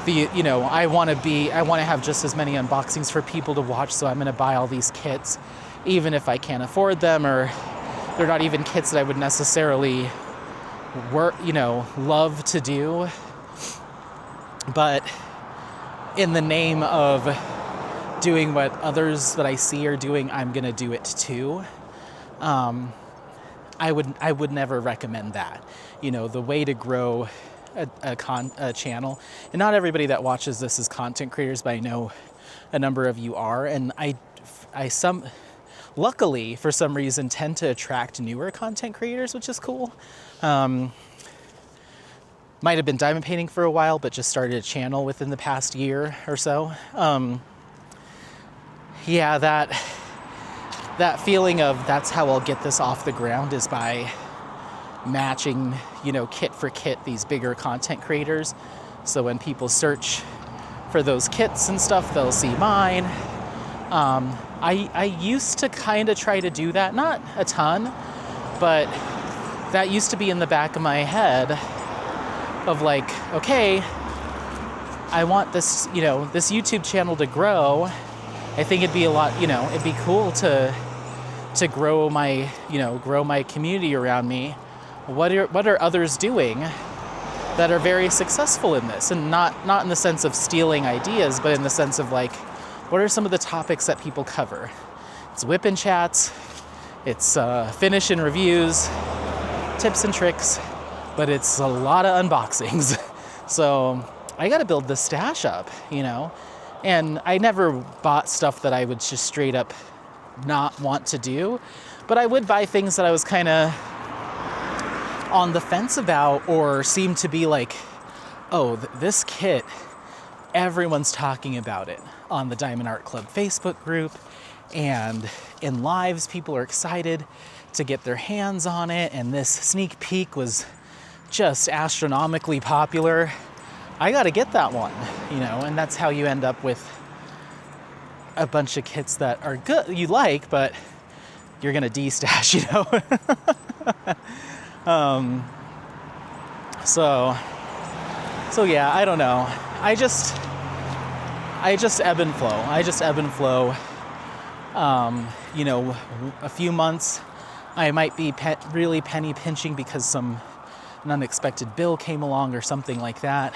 I want to have just as many unboxings for people to watch, so I'm going to buy all these kits, even if I can't afford them, or they're not even kits that I would necessarily love to do. But in the name of doing what others that I see are doing, I'm going to do it too. I would never recommend that. You know, the way to grow a channel, and not everybody that watches this is content creators, but I know a number of you are, and luckily for some reason tend to attract newer content creators, which is cool. Might have been diamond painting for a while, but just started a channel within the past year or so. Yeah, that feeling of, that's how I'll get this off the ground, is by matching, kit for kit, these bigger content creators. So when people search for those kits and stuff, they'll see mine. I used to kind of try to do that, not a ton, but that used to be in the back of my head of like, okay, I want this, this YouTube channel to grow. I think it'd be a lot, it'd be cool to grow my community around me. What are others doing that are very successful in this? And not in the sense of stealing ideas, but in the sense of like, what are some of the topics that people cover? It's whip and chats, it's finish and reviews, tips and tricks, but it's a lot of unboxings. So I got to build this stash up, and I never bought stuff that I would just straight up not want to do, but I would buy things that I was kind of on the fence about or seem to be like, oh, this kit, everyone's talking about it on the Diamond Art Club Facebook group, and in lives, people are excited to get their hands on it, and this sneak peek was just astronomically popular. I gotta get that one, you know, and that's how you end up with a bunch of kits that are good, you like, but you're gonna de-stash, you know? So yeah, I don't know. I just ebb and flow. You know, a few months I might be really penny pinching because an unexpected bill came along or something like that.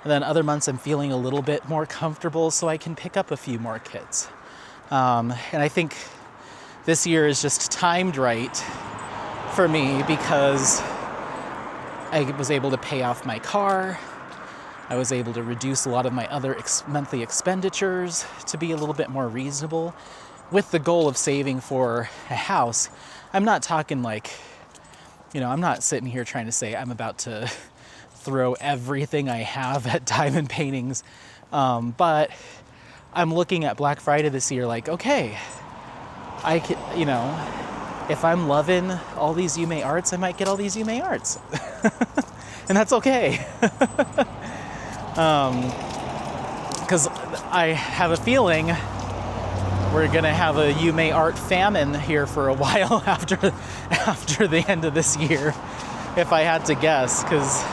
And then other months I'm feeling a little bit more comfortable so I can pick up a few more kits. And I think this year is just timed right for me because I was able to pay off my car. I was able to reduce a lot of my other monthly expenditures to be a little bit more reasonable with the goal of saving for a house. I'm not talking like, you know, I'm not sitting here trying to say I'm about to throw everything I have at diamond paintings. But I'm looking at Black Friday this year like, okay, I could, you know, if I'm loving all these Yume arts, I might get all these Yume arts. And that's okay. Because I have a feeling we're gonna have a Yume art famine here for a while after the end of this year, if I had to guess, because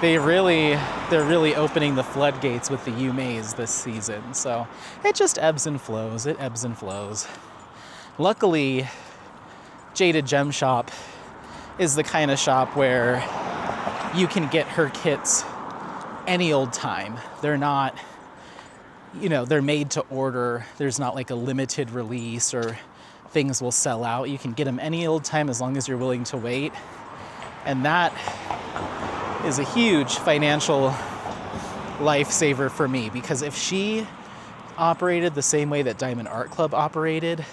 they're really opening the floodgates with the Yumeis this season. So it just ebbs and flows. It ebbs and flows. Luckily, Jaded Gem Shop is the kind of shop where you can get her kits any old time. They're not, you know, they're made to order. There's not like a limited release or things will sell out. You can get them any old time as long as you're willing to wait. And that is a huge financial lifesaver for me, because if she operated the same way that Diamond Art Club operated,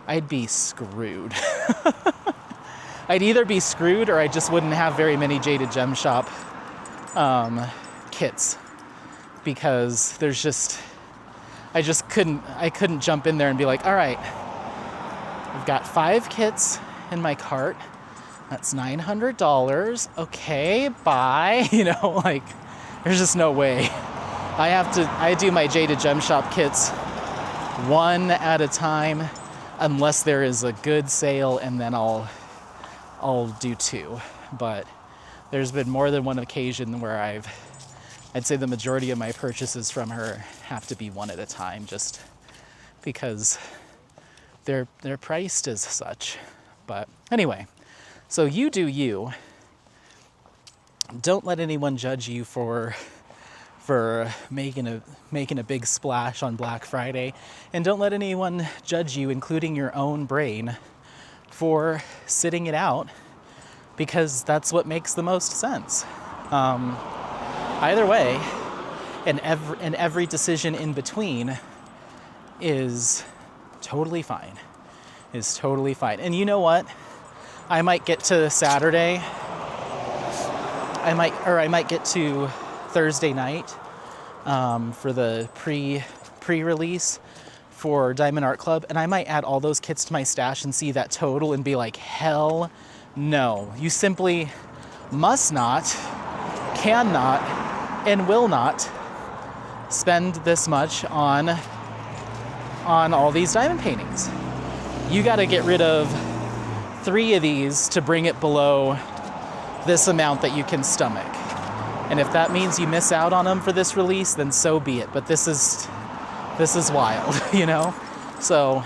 I'd be screwed. I'd either be screwed or I just wouldn't have very many Jaded Gem Shop kits, because I couldn't jump in there and be like, all right, I've got 5 kits in my cart. That's $900. Okay, bye. You know, like, there's just no way. I do my Jaded Gem Shop kits one at a time, unless there is a good sale, and then I'll do 2. But there's been more than one occasion where I'd say the majority of my purchases from her have to be one at a time, just because they're priced as such. But anyway, so you do you. Don't let anyone judge you for making a big splash on Black Friday, and don't let anyone judge you, including your own brain, for sitting it out, because that's what makes the most sense. Either way, and every decision in between is totally fine. And you know what? I might get to Saturday. I might get to Thursday night for the pre-release for Diamond Art Club, and I might add all those kits to my stash and see that total and be like, hell no. You simply must not, cannot, and will not spend this much on all these diamond paintings. You got to get rid of 3 of these to bring it below this amount that you can stomach. And if that means you miss out on them for this release, then so be it. But this is wild, you know? So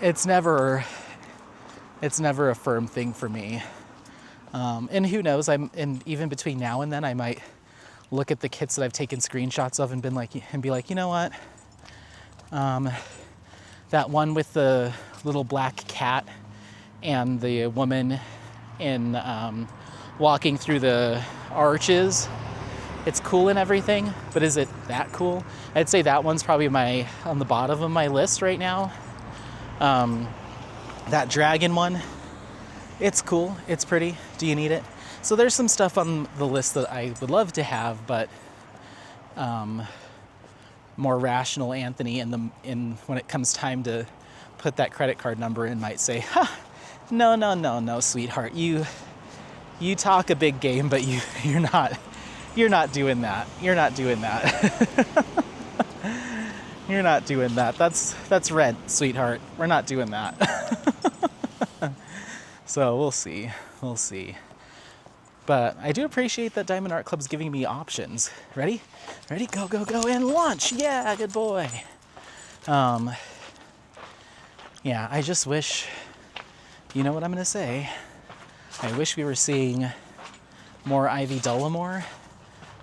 it's never a firm thing for me. And who knows, and even between now and then, I might look at the kits that I've taken screenshots of and be like, you know what? That one with the little black cat and the woman in walking through the arches, it's cool and everything, but is it that cool? I'd say that one's probably on the bottom of my list right now. That dragon one, It's cool. It's pretty. Do you need it? So there's some stuff on the list that I would love to have, but more rational Anthony in when it comes time to put that credit card number in might say, no, sweetheart. You talk a big game, but you're not doing that. You're not doing that. You're not doing that. That's rent, sweetheart. We're not doing that. So we'll see. We'll see. But I do appreciate that Diamond Art Club's giving me options. Ready? Ready? Go, go, go, and launch! Yeah, good boy. Yeah, I just wish, you know what I'm gonna say? I wish we were seeing more Ivy Dullamore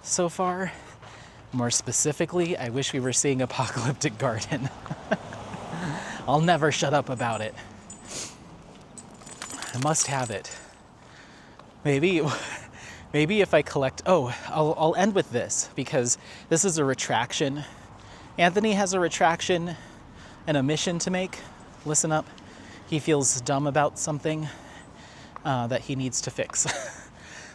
so far. More specifically, I wish we were seeing Apocalyptic Garden. I'll never shut up about it. I must have it. Maybe if I collect, I'll end with this because this is a retraction. Anthony has a retraction and a mission to make. Listen up. He feels dumb about something that he needs to fix.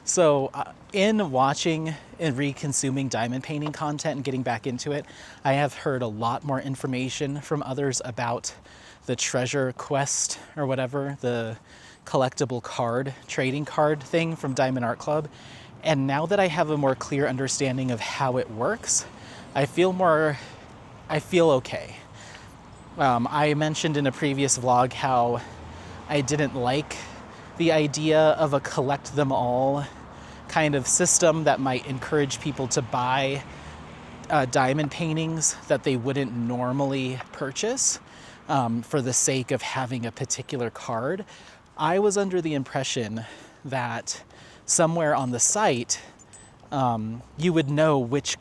So in watching and re-consuming diamond painting content and getting back into it, I have heard a lot more information from others about the treasure quest or whatever, the collectible card, trading card thing from Diamond Art Club. And now that I have a more clear understanding of how it works, I feel okay. I mentioned in a previous vlog how I didn't like the idea of a collect them all kind of system that might encourage people to buy diamond paintings that they wouldn't normally purchase for the sake of having a particular card. I was under the impression that somewhere on the site, you would know which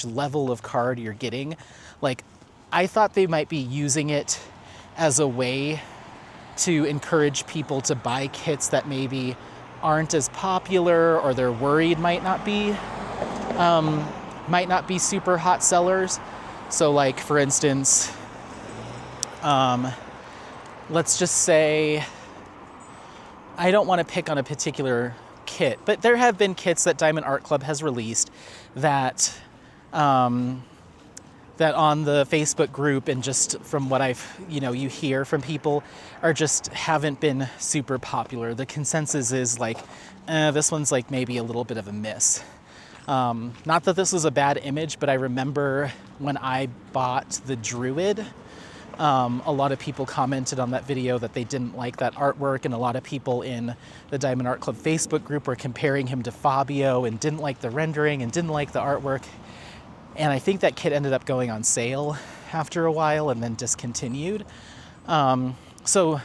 level of card you're getting. Like, I thought they might be using it as a way to encourage people to buy kits that maybe aren't as popular or they're worried might not be super hot sellers. So like, for instance, let's just say, I don't want to pick on a particular kit, but there have been kits that Diamond Art Club has released that that on the Facebook group and just from what you hear from people are just haven't been super popular. The consensus is like, this one's like maybe a little bit of a miss. Not that this was a bad image, but I remember when I bought the Druid, a lot of people commented on that video that they didn't like that artwork, and a lot of people in the Diamond Art Club Facebook group were comparing him to Fabio and didn't like the rendering and didn't like the artwork. And I think that kit ended up going on sale after a while and then discontinued. So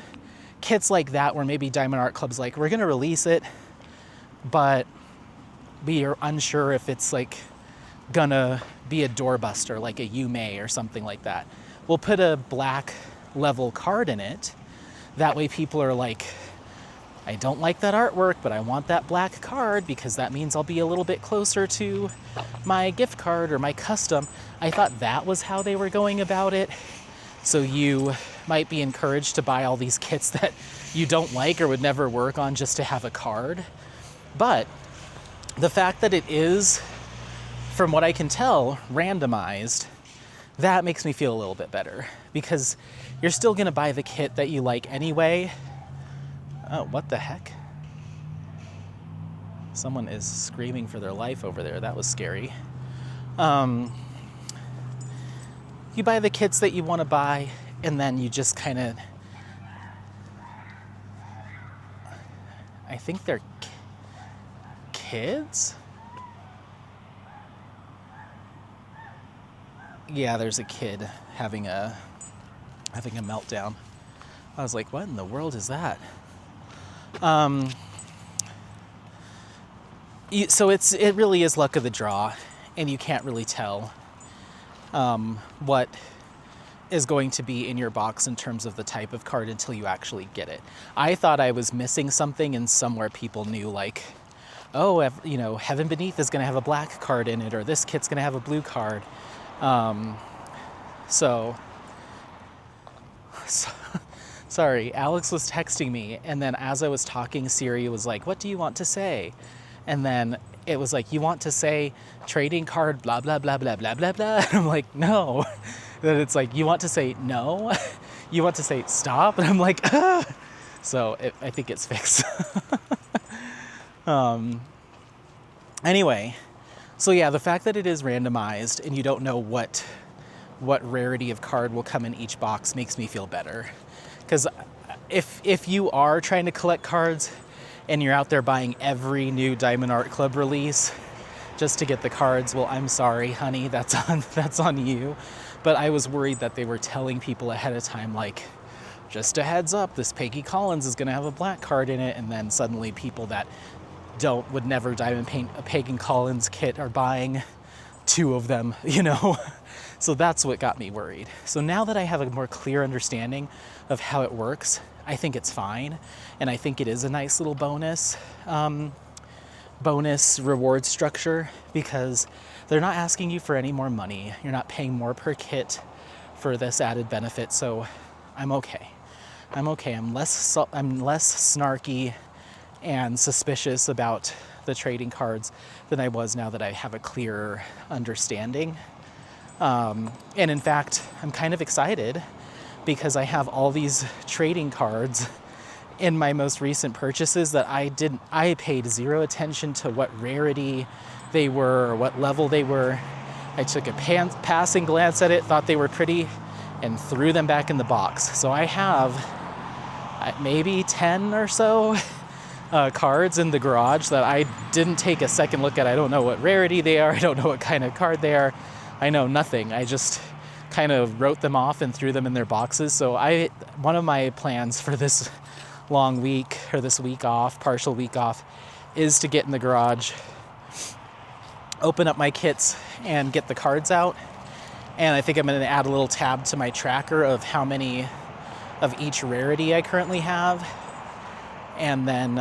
kits like that where maybe Diamond Art Club's like, we're going to release it, but we are unsure if it's like gonna be a doorbuster, like a Yume or something like that. We'll put a black level card in it. That way people are like, I don't like that artwork, but I want that black card because that means I'll be a little bit closer to my gift card or my custom. I thought that was how they were going about it. So you might be encouraged to buy all these kits that you don't like or would never work on just to have a card. But the fact that it is, from what I can tell, randomized, that makes me feel a little bit better because you're still gonna buy the kit that you like anyway. Oh, what the heck? Someone is screaming for their life over there. That was scary. You buy the kits that you want to buy, and then you just kind of... I think they're kids? Yeah, there's a kid having a meltdown. I was like, what in the world is that? So it really is luck of the draw, and you can't really tell what is going to be in your box in terms of the type of card until you actually get it. I thought I was missing something, and somewhere people knew, like, oh, Heaven Beneath is going to have a black card in it, or this kit's going to have a blue card. So Sorry, Alex was texting me, and then as I was talking, Siri was like, "What do you want to say?" And then it was like, "You want to say trading card blah blah blah blah blah blah blah." And I'm like, "No." Then it's like, "You want to say no?" "You want to say stop?" And I'm like, "Ah." So I think it's fixed. Anyway, so yeah, the fact that it is randomized and you don't know what rarity of card will come in each box makes me feel better. Because if you are trying to collect cards and you're out there buying every new Diamond Art Club release just to get the cards, well, I'm sorry, honey, that's on you. But I was worried that they were telling people ahead of time, like, just a heads up, this Peggy Collins is going to have a black card in it, and then suddenly people that would never diamond paint a Peggy Collins kit are buying 2 of them, you know? So that's what got me worried. So now that I have a more clear understanding of how it works, I think it's fine. And I think it is a nice little bonus reward structure, because they're not asking you for any more money. You're not paying more per kit for this added benefit. So I'm okay. I'm less snarky and suspicious about the trading cards than I was now that I have a clearer understanding. And in fact, I'm kind of excited because I have all these trading cards in my most recent purchases that I paid zero attention to what rarity they were or what level they were. I took a passing glance at it, thought they were pretty, and threw them back in the box. So I have maybe 10 or so cards in the garage that I didn't take a second look at. I don't know what rarity they are. I don't know what kind of card they are. I know nothing. I just kind of wrote them off and threw them in their boxes. So one of my plans for this long week, or this week off, partial week off, is to get in the garage, open up my kits, and get the cards out. And I think I'm going to add a little tab to my tracker of how many of each rarity I currently have, and then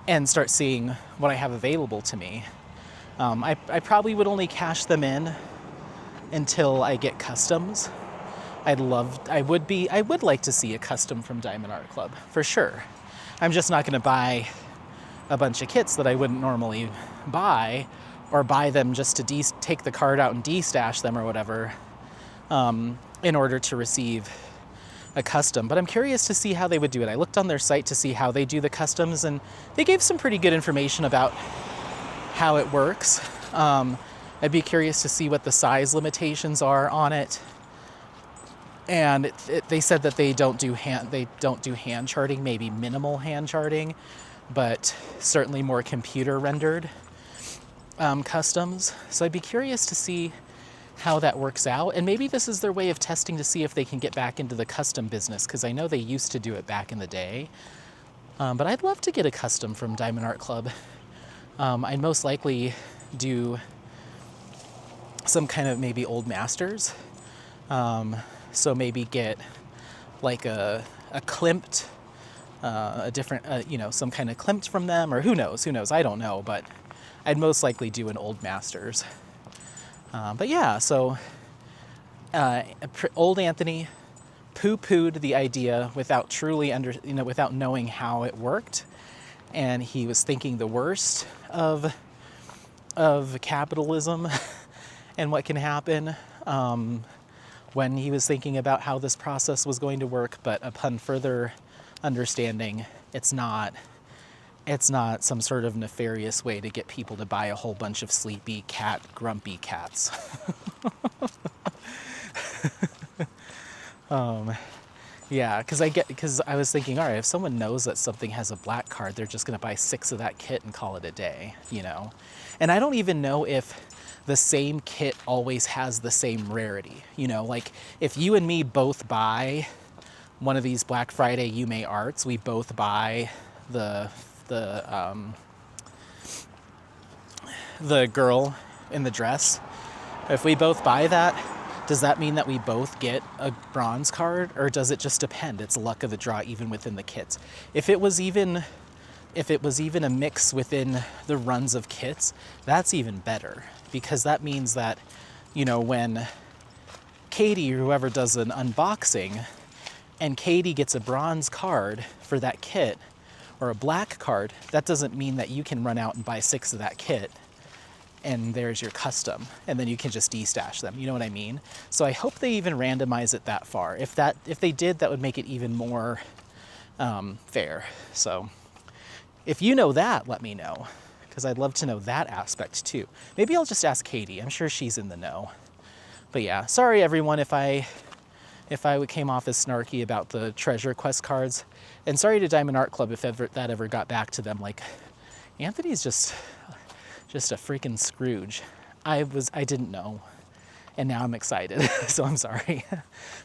and start seeing what I have available to me. I probably would only cash them in until I get customs. I would like to see a custom from Diamond Art Club, for sure. I'm just not going to buy a bunch of kits that I wouldn't normally buy, or buy them just to take the card out and de-stash them or whatever, in order to receive a custom. But I'm curious to see how they would do it. I looked on their site to see how they do the customs, and they gave some pretty good information about how it works. I'd be curious to see what the size limitations are on it. And they said that they don't do hand charting, maybe minimal hand charting, but certainly more computer rendered customs. So I'd be curious to see how that works out. And maybe this is their way of testing to see if they can get back into the custom business, because I know they used to do it back in the day. But I'd love to get a custom from Diamond Art Club. I'd most likely do some kind of maybe old masters. So maybe get like a klimt, a different, some kind of klimt from them, or who knows, I don't know, but I'd most likely do an old masters. But yeah, so old Anthony poo-pooed the idea without truly without knowing how it worked, and he was thinking the worst of capitalism and what can happen when he was thinking about how this process was going to work. But upon further understanding, it's not some sort of nefarious way to get people to buy a whole bunch of sleepy grumpy cats. Yeah, because I was thinking, all right, if someone knows that something has a black card, they're just going to buy 6 of that kit and call it a day, And I don't even know if the same kit always has the same rarity, Like, if you and me both buy one of these Black Friday Yume arts, we both buy the girl in the dress. If we both buy that, does that mean that we both get a bronze card, or does it just depend? It's luck of the draw even within the kits. If it was even a mix within the runs of kits, that's even better, because that means that, when Katie or whoever does an unboxing, and Katie gets a bronze card for that kit, or a black card, that doesn't mean that you can run out and buy 6 of that kit and there's your custom, and then you can just destash them, you know what I mean? So I hope they even randomize it that far. If they did, that would make it even more fair. So if you know that, let me know, because I'd love to know that aspect too. Maybe I'll just ask Katie, I'm sure she's in the know. But yeah, sorry everyone if I came off as snarky about the treasure quest cards, and sorry to Diamond Art Club if that ever got back to them. Like, Anthony's just a freaking Scrooge. I didn't know, and now I'm excited, so I'm sorry.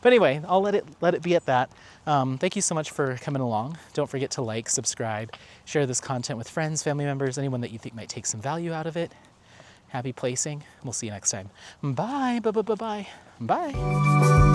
But anyway, I'll let it be at that. Thank you so much for coming along. Don't forget to like, subscribe, share this content with friends, family members, anyone that you think might take some value out of it. Happy placing. We'll see you next time. Bye. Bye.